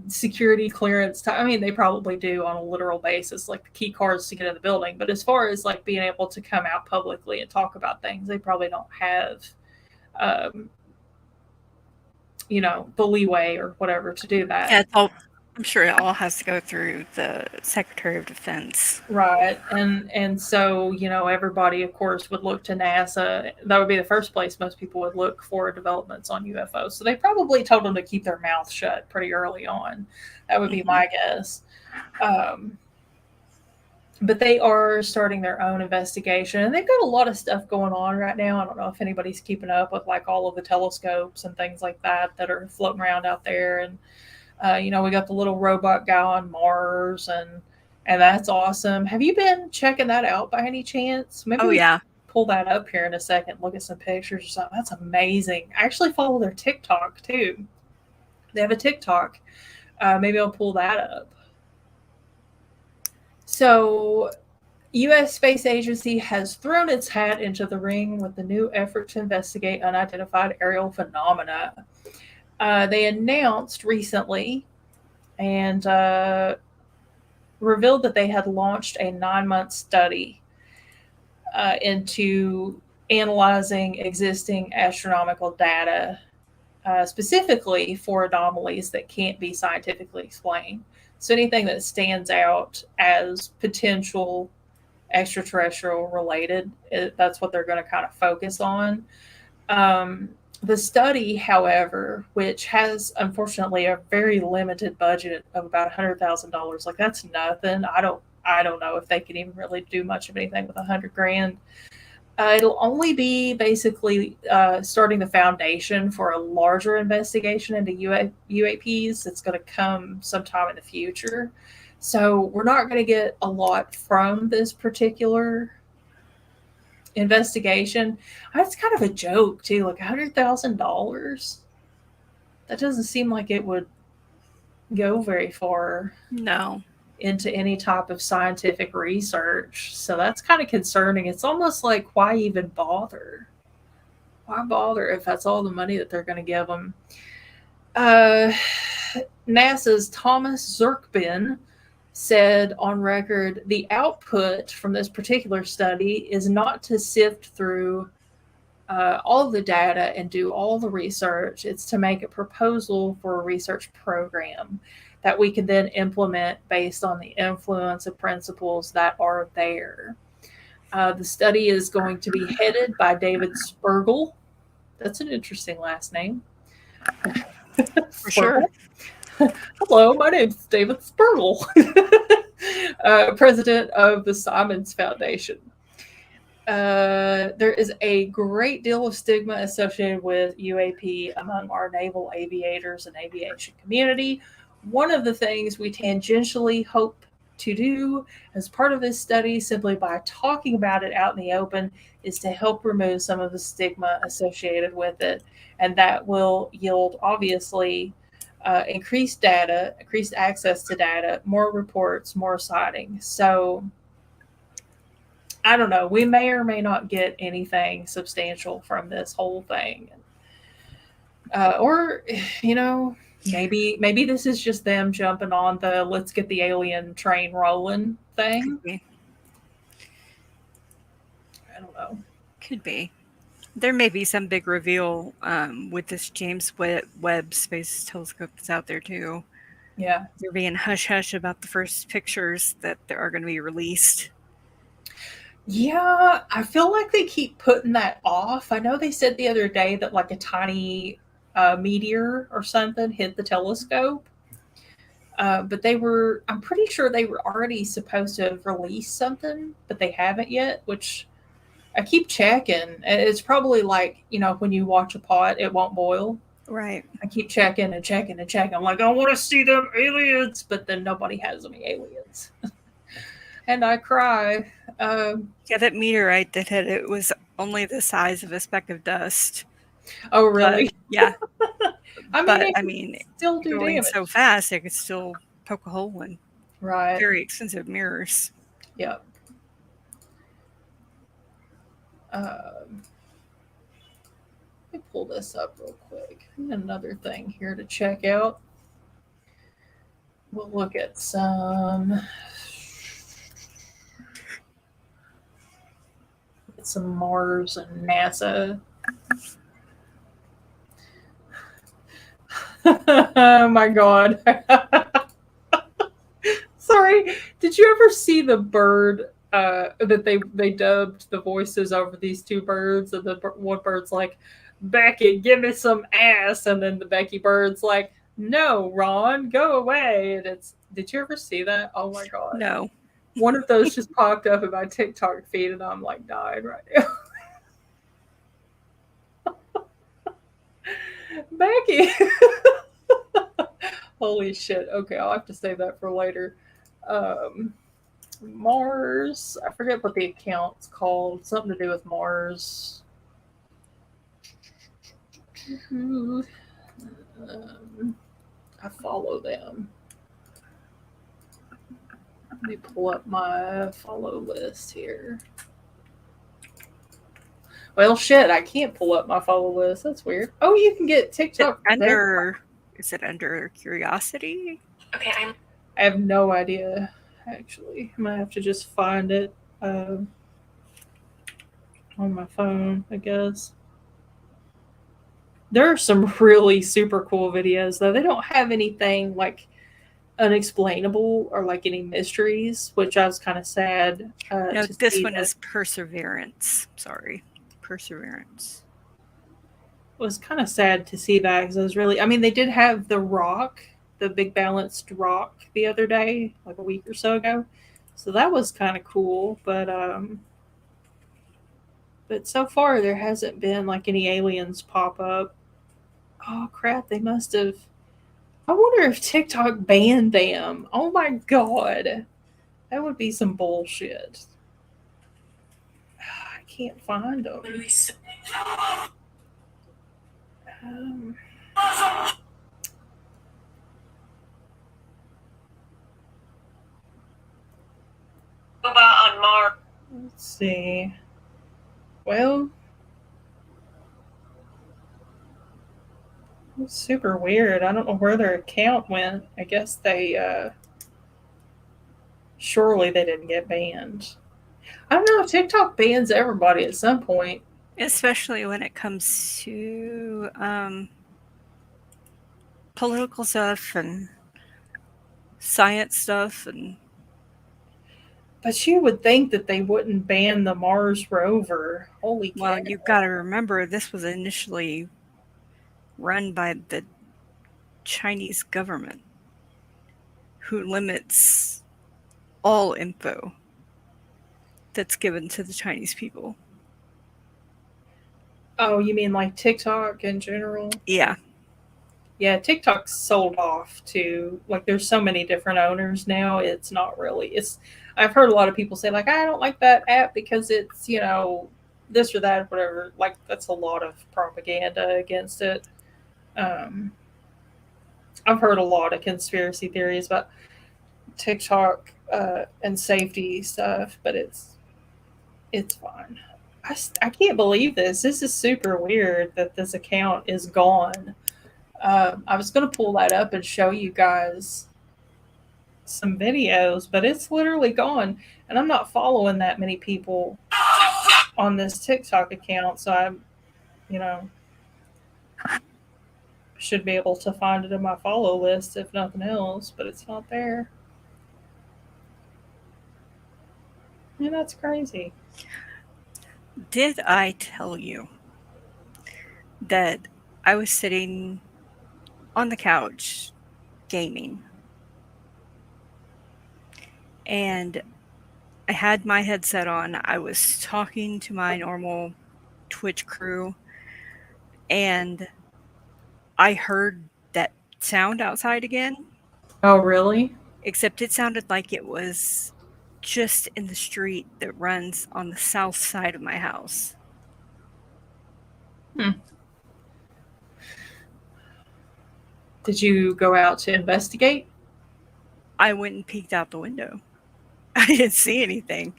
security clearance. I mean, they probably do on a literal basis, like the key cards to get in the building. But as far as being able to come out publicly and talk about things, they probably don't have, the leeway or whatever to do that. Yeah, I'm sure it all has to go through the Secretary of Defense. Right. And so, everybody, of course, would look to NASA. That would be the first place most people would look for developments on UFOs. So they probably told them to keep their mouth shut pretty early on. That would be my guess. But they are starting their own investigation, and they've got a lot of stuff going on right now. I don't know if anybody's keeping up with all of the telescopes and things like that are floating around out there. And we got the little robot guy on Mars, and that's awesome. Have you been checking that out by any chance? Maybe we can pull that up here in a second, look at some pictures or something. That's amazing. I actually follow their TikTok too. They have a TikTok. Maybe I'll pull that up. So U.S. Space Agency has thrown its hat into the ring with the new effort to investigate unidentified aerial phenomena. They announced recently and revealed that they had launched a 9-month study into analyzing existing astronomical data, specifically for anomalies that can't be scientifically explained. So anything that stands out as potential extraterrestrial related, that's what they're going to kind of focus on. The study, however, which has unfortunately a very limited budget of about $100,000, like that's nothing. I don't know if they can even really do much of anything with $100,000. It'll only be basically starting the foundation for a larger investigation into UAPs that's going to come sometime in the future. So we're not going to get a lot from this particular investigation. That's kind of a joke too, like $100,000. That doesn't seem like it would go very far. No. Into any type of scientific research. So that's kind of concerning. It's almost like, why even bother? Why bother if that's all the money that they're going to give them? NASA's Thomas Zurkbin said on record, the output from this particular study is not to sift through all of the data and do all the research. It's to make a proposal for a research program that we can then implement based on the influence of principles that are there. The study is going to be headed by David Spergel. That's an interesting last name. For sure. Hello, my name's David Spergel, president of the Simons Foundation. There is a great deal of stigma associated with UAP among our naval aviators and aviation community. One of the things we tangentially hope to do as part of this study, simply by talking about it out in the open, is to help remove some of the stigma associated with it. And that will yield, obviously, increased data, increased access to data, more reports, more sightings. So I don't know. We may or may not get anything substantial from this whole thing. Or, you know, maybe this is just them jumping on the let's get the alien train rolling thing. I don't know. Could be. There may be some big reveal with this James Webb Space Telescope that's out there too. Yeah. They're being hush-hush about the first pictures that are going to be released. Yeah, I feel like they keep putting that off. I know they said the other day that like a tiny meteor or something hit the telescope. But I'm pretty sure they were already supposed to have released something, but they haven't yet, which I keep checking. It's probably like, you know, when you watch a pot, it won't boil. Right. I keep checking and checking and checking. I'm like, I want to see them aliens, but then nobody has any aliens. And I cry. Yeah, that meteorite that hit it was only the size of a speck of dust. Oh, really? But, yeah. I mean, still do going damage so fast, it could still poke a hole in. Right. Very expensive mirrors. Yep. Let me pull this up real quick. Another thing here to check out. We'll look at some Mars and NASA. Oh my god. Sorry. Did you ever see the bird that they dubbed the voices over these two birds? And the one bird's like, Becky, give me some ass. And then the Becky bird's like, no, Ron, go away. And did you ever see that? Oh my god. No. One of those just popped up in my TikTok feed and I'm like dying right now. Becky. Holy shit. Okay, I'll have to save that for later. Mars. I forget what the account's called. Something to do with Mars. I follow them. Let me pull up my follow list here. Well, shit, I can't pull up my follow list. That's weird. Oh, you can get TikTok Is it under curiosity? Okay, I have no idea. Actually, I'm gonna have to just find it on my phone, I guess. There are some really super cool videos, though. They don't have anything like unexplainable or like any mysteries, which I was kind of sad No, to this see. one is Perseverance. Sorry, Perseverance. Was kind of sad to see that because I was really. I mean, they did have the rock, the big balanced rock, the other day, like a week or so ago. So that was kind of cool, but so far there hasn't been like any aliens pop up. Oh crap! They must have. I wonder if TikTok banned them. Oh my god, that would be some bullshit. I can't find them. Um, on Mars. let's see. Well, it's super weird. I don't know where their account went. I guess surely they didn't get banned. I don't know. TikTok bans everybody at some point. Especially when it comes to political stuff and science stuff. But you would think that they wouldn't ban the Mars rover. Holy cow. Well, you've got to remember this was initially run by the Chinese government, who limits all info that's given to the Chinese people. Oh, you mean like TikTok in general? Yeah. Yeah, TikTok's sold off to like there's so many different owners now. It's not really. It's I've heard a lot of people say like I don't like that app because it's, this or that whatever. Like that's a lot of propaganda against it. Um I've heard a lot of conspiracy theories about TikTok and safety stuff, but it's fine. I can't believe this. This is super weird that this account is gone. I was going to pull that up and show you guys some videos, but it's literally gone. And I'm not following that many people on this TikTok account, so you know, should be able to find it in my follow list if nothing else, but it's not there. Yeah, that's crazy. Did I tell you that I was sitting on the couch gaming and I had my headset on? I was talking to my normal Twitch crew and I heard that sound outside again. Oh, really? Except it sounded like it was just in the street that runs on the south side of my house. Did you go out to investigate? I went and peeked out the window. I didn't see anything.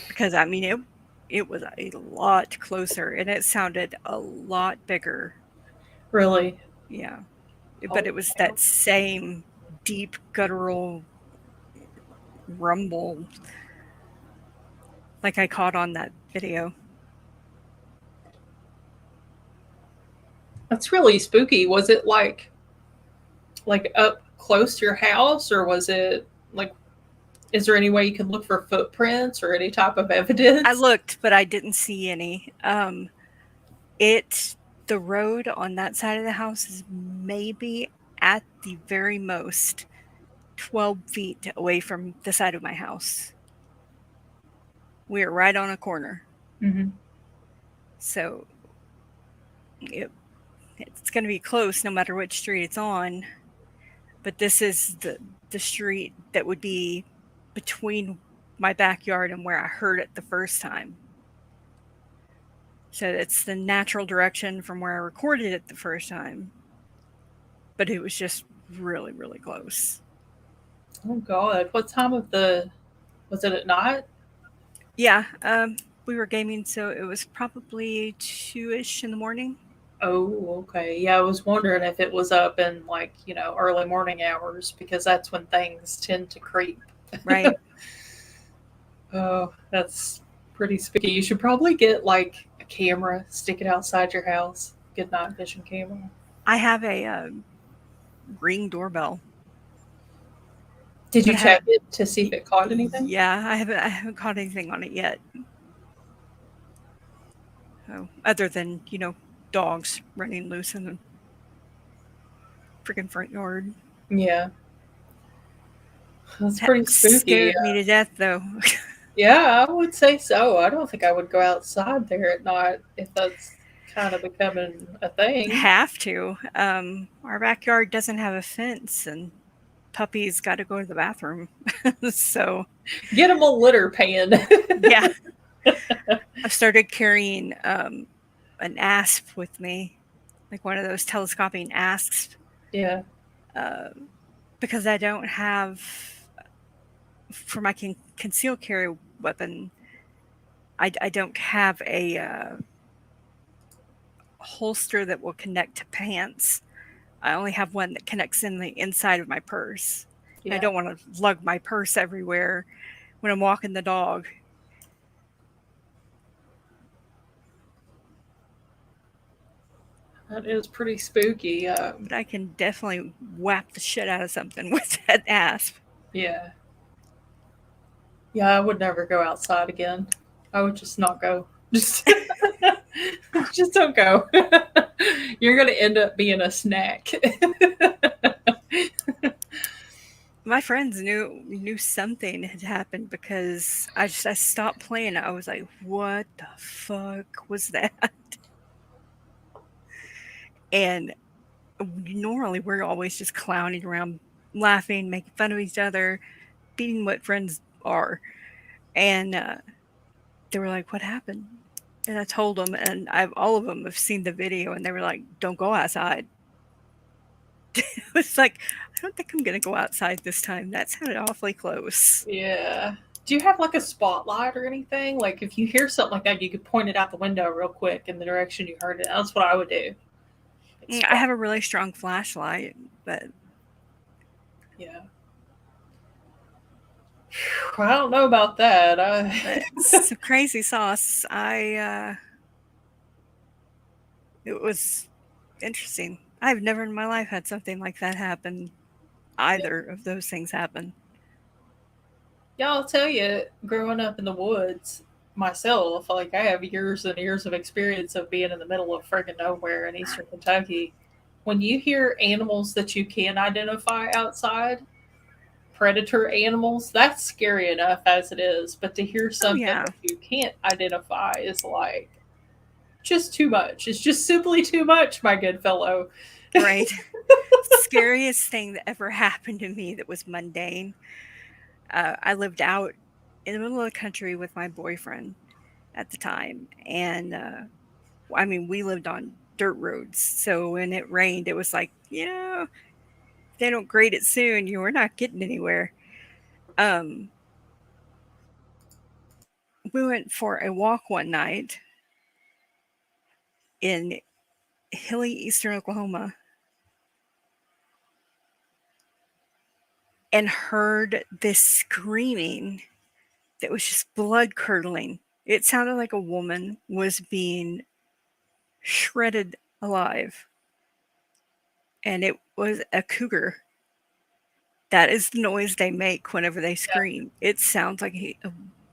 Because, I mean, it was a lot closer and it sounded a lot bigger. Really? Yeah. But it was that same deep guttural rumble like I caught on that video. That's really spooky. Was it like up close to your house, or was it like? Is there any way you can look for footprints or any type of evidence? I looked, but I didn't see any. The road on that side of the house is maybe at the very most 12 feet away from the side of my house. We're right on a corner. Mm-hmm. So it's going to be close no matter which street it's on. But this is the street that would be between my backyard and where I heard it the first time. So it's the natural direction from where I recorded it the first time. But it was just really, really close. Oh God, what time of the was it at night? Yeah, we were gaming, so it was probably 2-ish in the morning. Oh, okay. Yeah, I was wondering if it was up in like, early morning hours because that's when things tend to creep. Right. Oh, that's pretty spooky. You should probably get like a camera, stick it outside your house. Good night vision camera. I have a Ring doorbell, Did but you I check haven't. it to see if it caught anything? Yeah, I haven't caught anything on it yet. Oh, other than dogs running loose in the freaking front yard. Yeah, that's That pretty spooky. scared me to death, though. Yeah, I would say so. I don't think I would go outside there at night if that's kind of becoming a thing. Have to. Our backyard doesn't have a fence, and puppies got to go to the bathroom. So, Get them a litter pan. yeah, I started carrying an asp with me, like one of those telescoping asps, Yeah. uh, because I don't have, for my concealed carry weapon, I don't have a holster that will connect to pants. I only have one that connects in the inside of my purse. And I Yeah. don't want to lug my purse everywhere when I'm walking the dog. That is pretty spooky. But I can definitely whap the shit out of something with that asp. Yeah. Yeah, I would never go outside again. I would just not go. Just, just don't go. You're gonna end up being a snack. My friends knew something had happened because I stopped playing. I was like, "What the fuck was that?" And normally we're always just clowning around, laughing, making fun of each other, being what friends are. And they were like, "What happened?" And I told them, and all of them have seen the video, and they were like, "Don't go outside." It was like, I don't think I'm gonna go outside this time. That sounded awfully close. Yeah. Do you have like a spotlight or anything? Like if you hear something like that, you could point it out the window real quick in the direction you heard it. That's what I would do. Like, I have a really strong flashlight, but yeah. I don't know about that. it's crazy sauce. It was interesting. I've never in my life had something like that happen. Either of those things happen. Yeah, I'll tell you, growing up in the woods myself, like I have years and years of experience of being in the middle of friggin' nowhere in eastern Kentucky. When you hear animals that you can identify outside, predator animals, that's scary enough as it is. But to hear something Yeah. that you can't identify is like just too much. It's just simply too much, my good fellow. Right. Scariest thing that ever happened to me that was mundane. I lived out in the middle of the country with my boyfriend at the time, and I mean, we lived on dirt roads, so when it rained, it was like, if they don't grade it soon, we're not getting anywhere. Um, we went for a walk one night in hilly eastern Oklahoma and heard this screaming that was just blood curdling. It sounded like a woman was being shredded alive, and it was a cougar. That is the noise they make whenever they scream. It sounds like a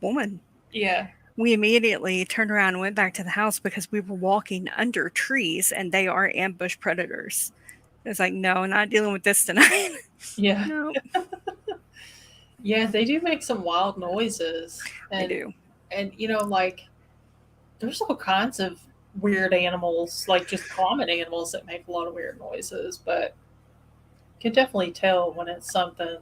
woman. Yeah. We immediately turned around and went back to the house because we were walking under trees and they are ambush predators. It's like, no, not dealing with this tonight. Yeah. No, Yeah, they do make some wild noises. they And do. like there's all kinds of weird animals, like just common animals that make a lot of weird noises, but you can definitely tell when it's something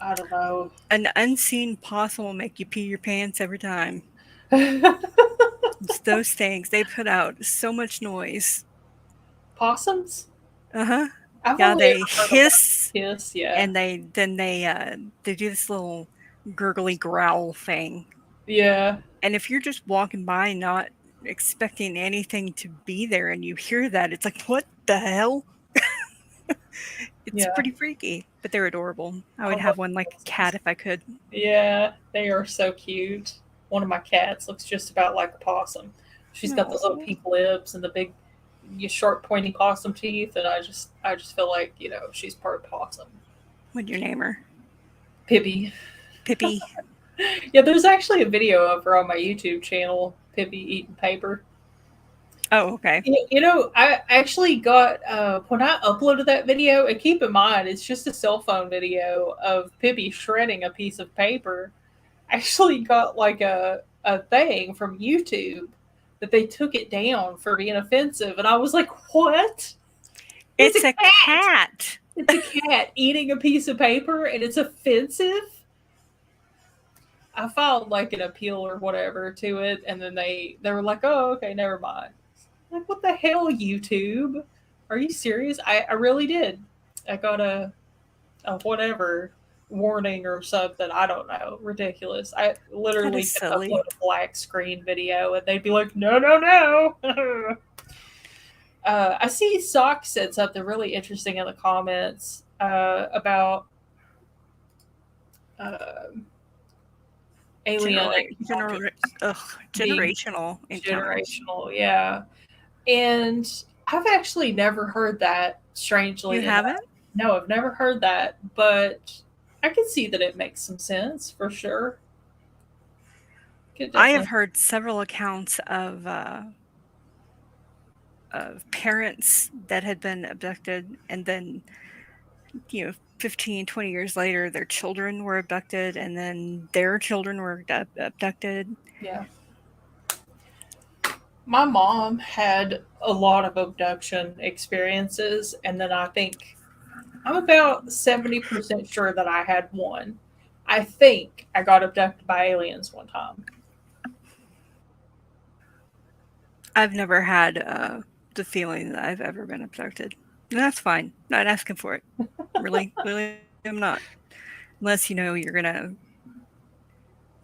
I don't know. An unseen possum will make you pee your pants every time. It's those things. They put out so much noise. Possums? Uh huh. I've Yeah, only they ever heard of one hiss kiss. Yeah, and they do this little gurgly growl thing. yeah, And if you're just walking by not expecting anything to be there and you hear that, it's like, what the hell? It's yeah. pretty freaky, but they're adorable. I I would love have one like a cat kisses. if I could. Yeah, they are so cute. One of my cats looks just about like a possum. She's got those little No. pink lips and the big, sharp, pointy possum teeth, and I just feel like she's part possum. What'd you name her? Pibby. Pippi? Yeah, there's actually a video of her on my YouTube channel, Pibby eating paper. Oh, okay. I actually got when I uploaded that video, and keep in mind it's just a cell phone video of Pibby shredding a piece of paper. I actually got like a thing from YouTube that they took it down for being offensive, and I was like, "What? It's a It's a cat! cat. It's a cat eating a piece of paper, and it's offensive." I filed like an appeal or whatever to it, and then they were like, "Oh, okay, never mind." Like, what the hell, YouTube? Are you serious? I really did. I got a whatever warning or something. I don't know. Ridiculous. I That literally is could upload silly. a black screen video and they'd be like, no, no, no. I see Sock said something really interesting in the comments about uh, alien encounters Ugh, being generational encounters. generational. Yeah. And I've actually never heard that, You strangely enough. haven't? No, I've never heard that, but I can see that it makes some sense for sure. Could I have definitely, heard several accounts of parents that had been abducted and then 15, 20 years later their children were abducted and then their children were abducted. yeah. My mom had a lot of abduction experiences, and then I think I'm about 70% sure that I had one. I think I got abducted by aliens one time. I've never had the feeling that I've ever been abducted. And that's fine. Not asking for it. Really, really, I'm not. Unless you're gonna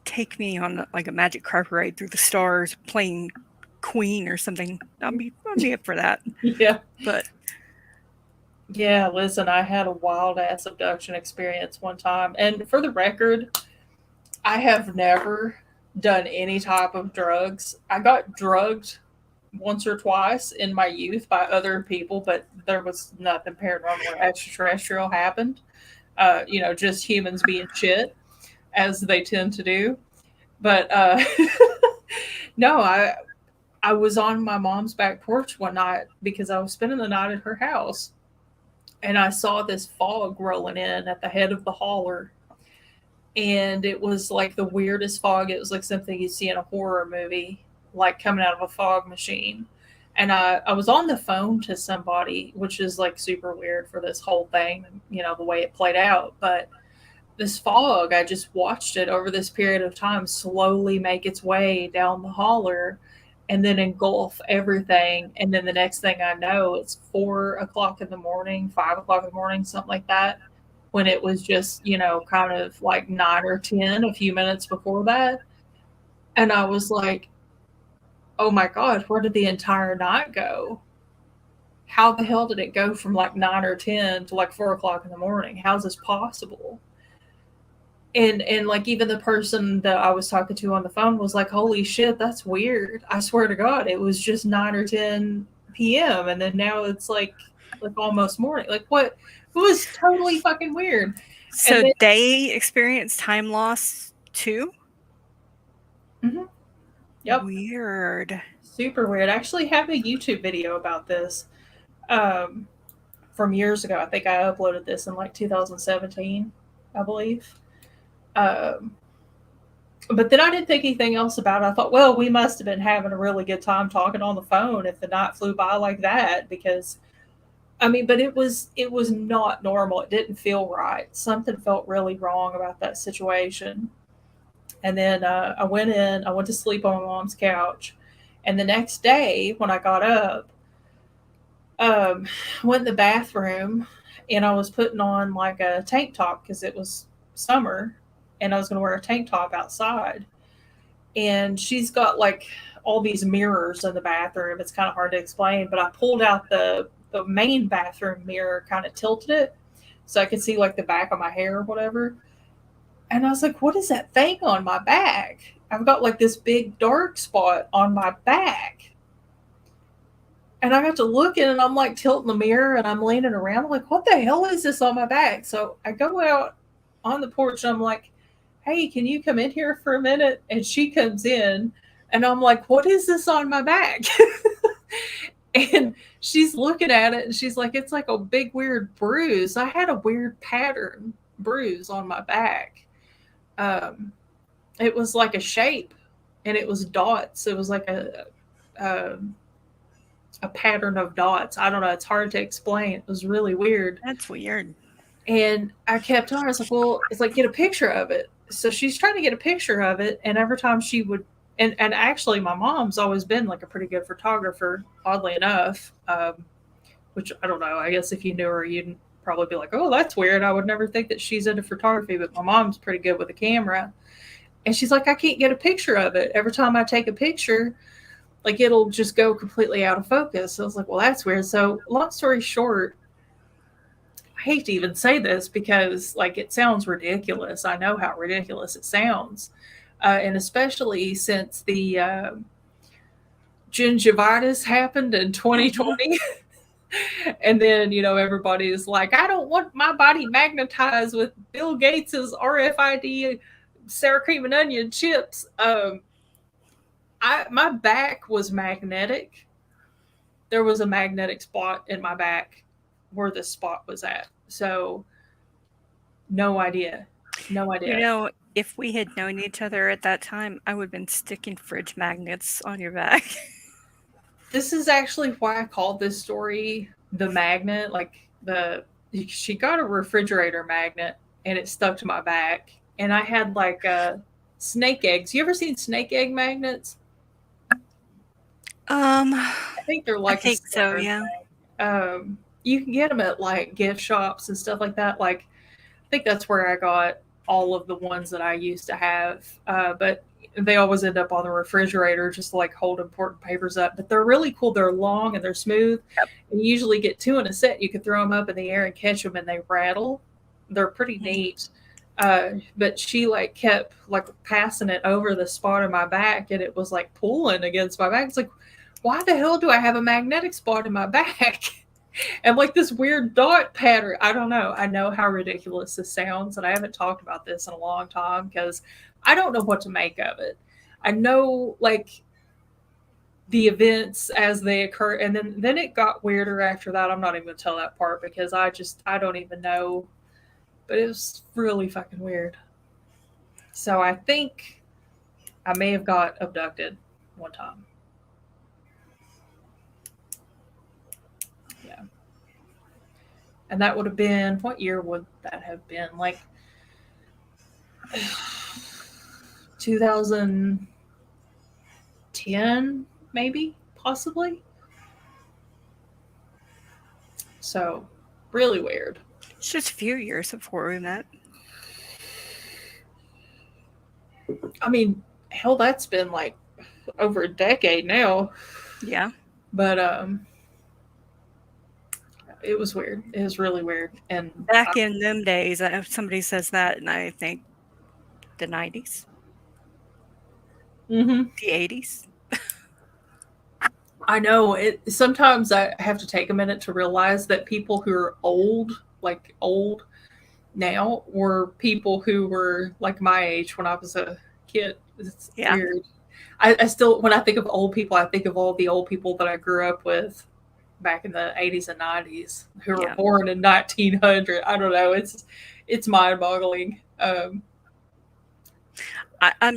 take me on like a magic carpet ride through the stars, playing Queen or something. I'll be up for that. Yeah. But Yeah, listen, I had a wild ass abduction experience one time. And for the record, I have never done any type of drugs. I got drugged once or twice in my youth by other people, but there was nothing paranormal or extraterrestrial happened. Just humans being shit, as they tend to do. But no, I was on my mom's back porch one night because I was spending the night at her house, and I saw this fog rolling in at the head of the holler, and it was like the weirdest fog. It was like something you'd see in a horror movie, like coming out of a fog machine. And I was on the phone to somebody, which is like super weird for this whole thing, the way it played out. But this fog, I just watched it over this period of time slowly make its way down the holler and then engulf everything. And then the next thing I know, it's 4 o'clock in the morning, 5 o'clock in the morning, something like that, when it was just, kind of like 9 or 10 a few minutes before that. And I was like, oh my God, where did the entire night go? How the hell did it go from like 9 or 10 to like 4 o'clock in the morning? How's this possible? And like even the person that I was talking to on the phone was like, "Holy shit, that's weird. I swear to God, it was just 9 or 10 p.m. and then now it's like almost morning. Like what? It was totally fucking weird." And so then, they experience time loss too? mhm, yep, Weird. super weird. I actually have a YouTube video about this um, from years ago. I think I uploaded this in like 2017, I believe. Um, but then I didn't think anything else about it. I thought, well, we must have been having a really good time talking on the phone if the night flew by like that. Because I mean, but it was not normal. It didn't feel right. Something felt really wrong about that situation. And then I went in. I went to sleep on my mom's couch, and the next day when I got up, um, went in the bathroom and I was putting on like a tank top because it was summer and I was going to wear a tank top outside. And she's got like all these mirrors in the bathroom. It's kind of hard to explain, but I pulled out the main bathroom mirror, kind of tilted it so I could see like the back of my hair or whatever. And I was like, what is that thing on my back? I've got like this big dark spot on my back. And I got to looking and I'm like tilting the mirror and I'm leaning around. I'm like, what the hell is this on my back? So I go out on the porch and I'm like, hey, can you come in here for a minute? And she comes in and I'm like, what is this on my back? And she's looking at it and she's like, it's like a big weird bruise. I had a weird pattern bruise on my back. Um, it was like a shape and it was dots. It was like a pattern of dots. I don't know. It's hard to explain. It was really weird. That's weird. And I kept on. I was like, well, it's like, get a picture of it. So she's trying to get a picture of it. And every time she would, and actually, my mom's always been like a pretty good photographer, oddly enough, which I don't know. I guess if you knew her, you'd probably be like, oh, that's weird. I would never think that she's into photography. But my mom's pretty good with a camera. And she's like, I can't get a picture of it. Every time I take a picture, like it'll just go completely out of focus. So I was like, well, that's weird. So long story short, I hate to even say this because like it sounds ridiculous. I know how ridiculous it sounds. And especially since the gingivitis happened in 2020. And then, everybody is like, I don't want my body magnetized with Bill Gates's RFID sour cream and onion chips. My back was magnetic. There was a magnetic spot in my back where the spot was at. So no idea. No idea. If we had known each other at that time, I would have been sticking fridge magnets on your back. This is actually why I called this story the magnet. She got a refrigerator magnet and it stuck to my back. And I had like snake eggs. You ever seen snake egg magnets? I think they're like I think so, yeah. You can get them at like gift shops and stuff like that. Like, I think that's where I got all of the ones that I used to have. But they always end up on the refrigerator just to like hold important papers up. But they're really cool. They're long and they're smooth. Yep. And you usually get 2 in a set. You can throw them up in the air and catch them and they rattle. They're pretty neat. But she like kept like passing it over the spot on my back and it was like pulling against my back. It's like, why the hell do I have a magnetic spot in my back? And like this weird dot pattern. I don't know. I know how ridiculous this sounds, and I haven't talked about this in a long time because I don't know what to make of it. I know like the events as they occur, and then it got weirder after that. I'm not even gonna tell that part because I don't even know. But it was really fucking weird. So I think I may have got abducted one time. Yeah. And that would have been, what year would that have been? Like 2010, maybe, possibly. So, really weird. It's just a few years before we met. I mean, hell, that's been like over a decade now. Yeah. But it was weird. It was really weird. And back in them days, if somebody says that, and I think the 90s, the 80s. I know it. Sometimes I have to take a minute to realize that people who are old now, were people who were like my age when I was a kid. It's weird. I still, when I think of old people, I think of all the old people that I grew up with back in the 80s and 90s who were born in 1900. I don't know. It's mind-boggling. I'm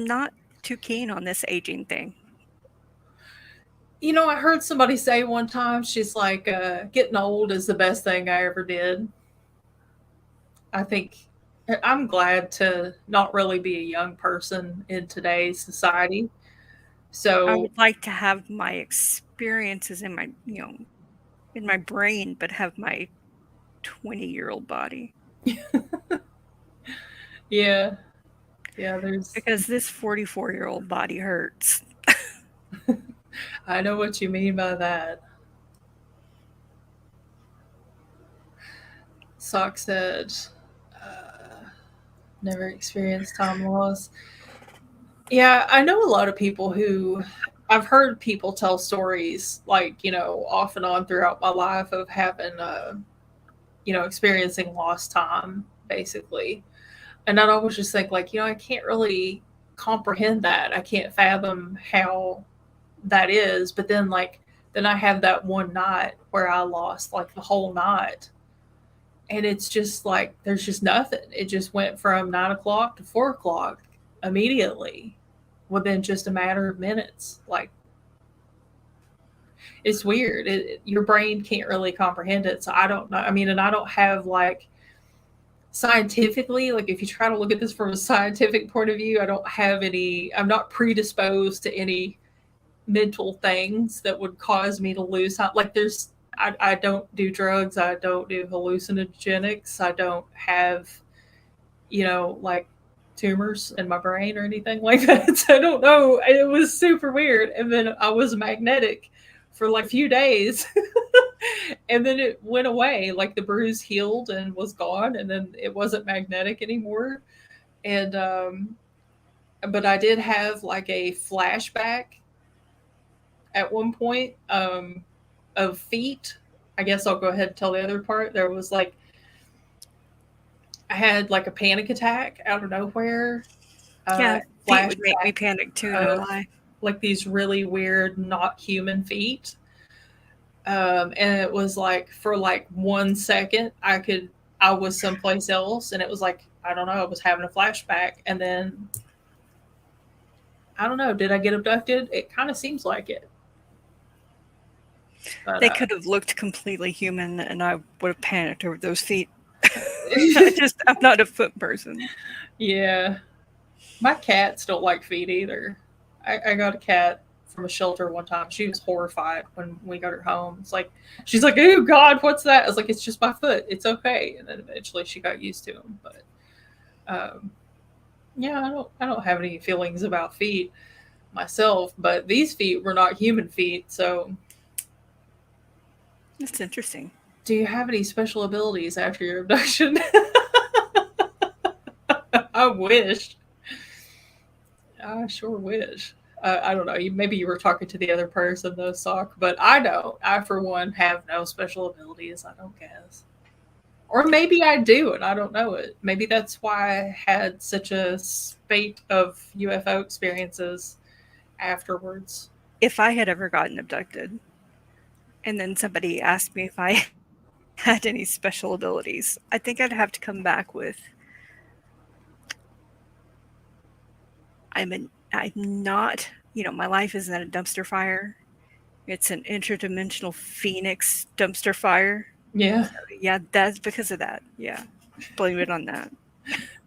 not too keen on this aging thing. I heard somebody say one time, she's like, getting old is the best thing I ever did. I think I'm glad to not really be a young person in today's society. So I would like to have my experiences in my, in my brain, but have my 20-year-old body. Yeah. Yeah, there's Because this 44-year-old body hurts. I know what you mean by that. Sock said, never experienced time loss. Yeah, I know a lot of people who I've heard people tell stories like, off and on throughout my life of having, experiencing lost time, basically. And I'd always just think, like, I can't really comprehend that. I can't fathom how that is. But then, like, then I have that one night where I lost, like, the whole night. And it's just like, there's just nothing. It just went from 9 o'clock to 4 o'clock immediately within just a matter of minutes. Like, it's weird. Your brain can't really comprehend it. So I don't know. I mean, and I don't have like scientifically, like if you try to look at this from a scientific point of view, I don't have any, I'm not predisposed to any mental things that would cause me to lose. Like I don't do drugs. I don't do hallucinogenics. I don't have, like tumors in my brain or anything like that. So I don't know. It was super weird. And then I was magnetic for like a few days. And then it went away. Like the bruise healed and was gone. And then it wasn't magnetic anymore. And, but I did have like a flashback at one point of feet. I guess I'll go ahead and tell the other part. There was like, I had like a panic attack out of nowhere. Yeah, feet would make me Flashback panic too, no of lie. like these really weird, not human feet. And it was like for like 1 second, I was someplace else, and it was like, I don't know, I was having a flashback, and then I don't know, did I get abducted? It kind of seems like it. But They could have looked completely human, and I would have panicked over those feet. I'm not a foot person. yeah, my cats don't like feet either. I got a cat from a shelter one time. She was horrified when we got her home. It's like, she's like, "Oh God, what's that?" I was like, "It's just my foot. It's okay." And then eventually she got used to them. But yeah, I don't have any feelings about feet myself. But these feet were not human feet. So, That's interesting. do you have any special abilities after your abduction? I wish. I sure wish. I don't know. Maybe you were talking to the other person, though, Sock. But I don't. I, for one, have no special abilities. I don't guess. Or maybe I do, and I don't know it. Maybe that's why I had such a spate of UFO experiences afterwards. If I had ever gotten abducted, and then somebody asked me if I had any special abilities, I think I'd have to come back with, I'm not, my life isn't a dumpster fire. It's an interdimensional phoenix dumpster fire. Yeah. So, yeah, that's because of that. Yeah. Blame it on that.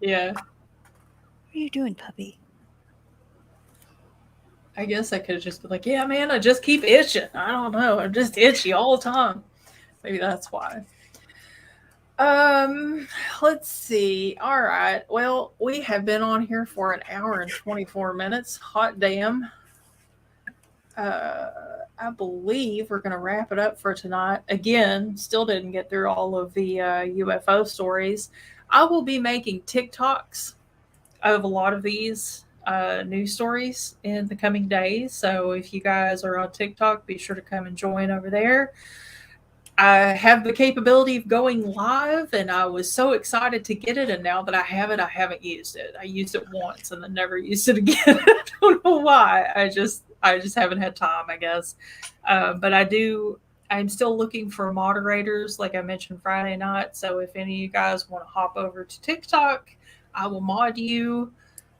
Yeah. What are you doing, puppy? I guess I could have just been like, yeah, man, I just keep itching. I don't know. I'm just itchy all the time. Maybe that's why. Let's see. All right. Well, we have been on here for an hour and 24 minutes. Hot damn. I believe we're going to wrap it up for tonight. Again, still didn't get through all of the UFO stories. I will be making TikToks of a lot of these news stories in the coming days. So if you guys are on TikTok, be sure to come and join over there. I have the capability of going live, and I was so excited to get it. And now that I have it, I haven't used it. I used it once and then never used it again. I don't know why. I just haven't had time, I guess. But I'm still looking for moderators, like I mentioned Friday night. So if any of you guys want to hop over to TikTok, I will mod you.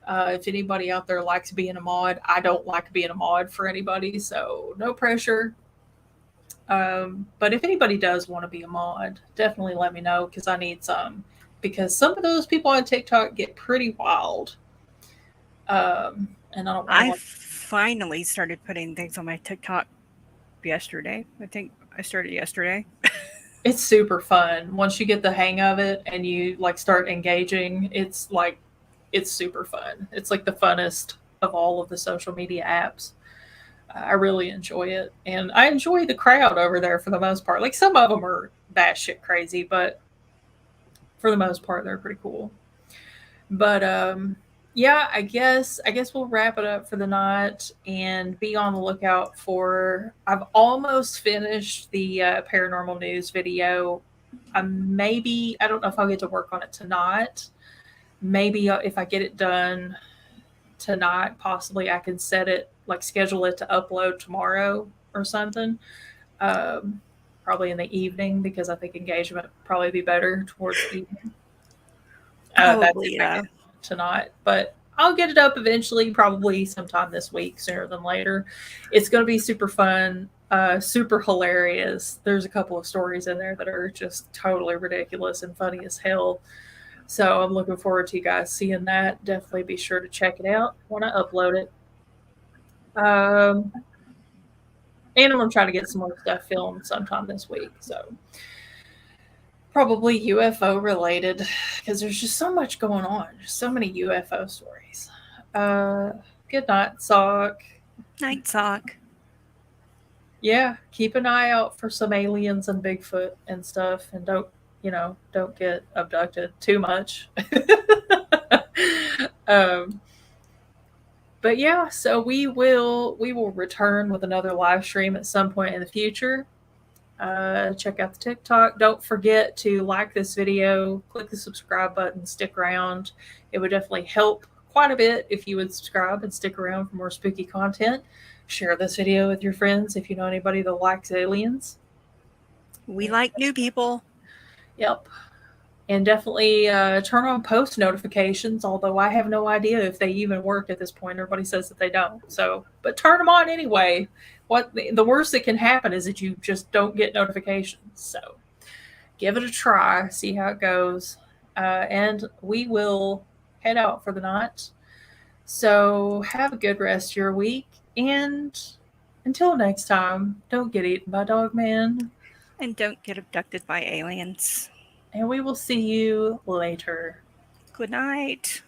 If anybody out there likes being a mod, I don't like being a mod for anybody, so no pressure. But if anybody does want to be a mod, definitely let me know because I need some. Because some of those people on TikTok get pretty wild. And I don't. I finally started putting things on my TikTok yesterday. I think I started yesterday. It's super fun once you get the hang of it and you like start engaging. It's super fun. It's like the funnest of all of the social media apps. I really enjoy it, and I enjoy the crowd over there for the most part. Like some of them are batshit crazy, but for the most part, they're pretty cool. But yeah, I guess we'll wrap it up for the night and be on the lookout for. I've almost finished the paranormal news video. Maybe I don't know if I'll get to work on it tonight. Maybe if I get it done tonight, possibly I can set it like schedule it to upload tomorrow or something. Um, Probably in the evening because I think engagement would probably be better towards evening. That's if Probably, I yeah. get tonight, but I'll get it up eventually, probably sometime this week, sooner than later. It's going to be super fun, super hilarious. There's a couple of stories in there that are just totally ridiculous and funny as hell. So I'm looking forward to you guys seeing that. Definitely be sure to check it out when I upload it. Um, and I'm going to try to get some more stuff filmed sometime this week. So probably UFO related because there's just so much going on. There's so many UFO stories. Uh, Good night, Sock. Night sock. Yeah, keep an eye out for some aliens and Bigfoot and stuff, and don't get abducted too much. um, but yeah, so we will return with another live stream at some point in the future. Check out the TikTok. Don't forget to like this video, click the subscribe button, stick around. It would definitely help quite a bit if you would subscribe and stick around for more spooky content. Share this video with your friends if you know anybody that likes aliens. We like new people. Yep. And definitely turn on post notifications, although I have no idea if they even work at this point. Everybody says that they don't. So, but turn them on anyway. What the worst that can happen is that you just don't get notifications. So, give it a try, see how it goes. And we will head out for the night. So, have a good rest of your week. And until next time, don't get eaten by Dogman. And don't get abducted by aliens. And we will see you later. Good night.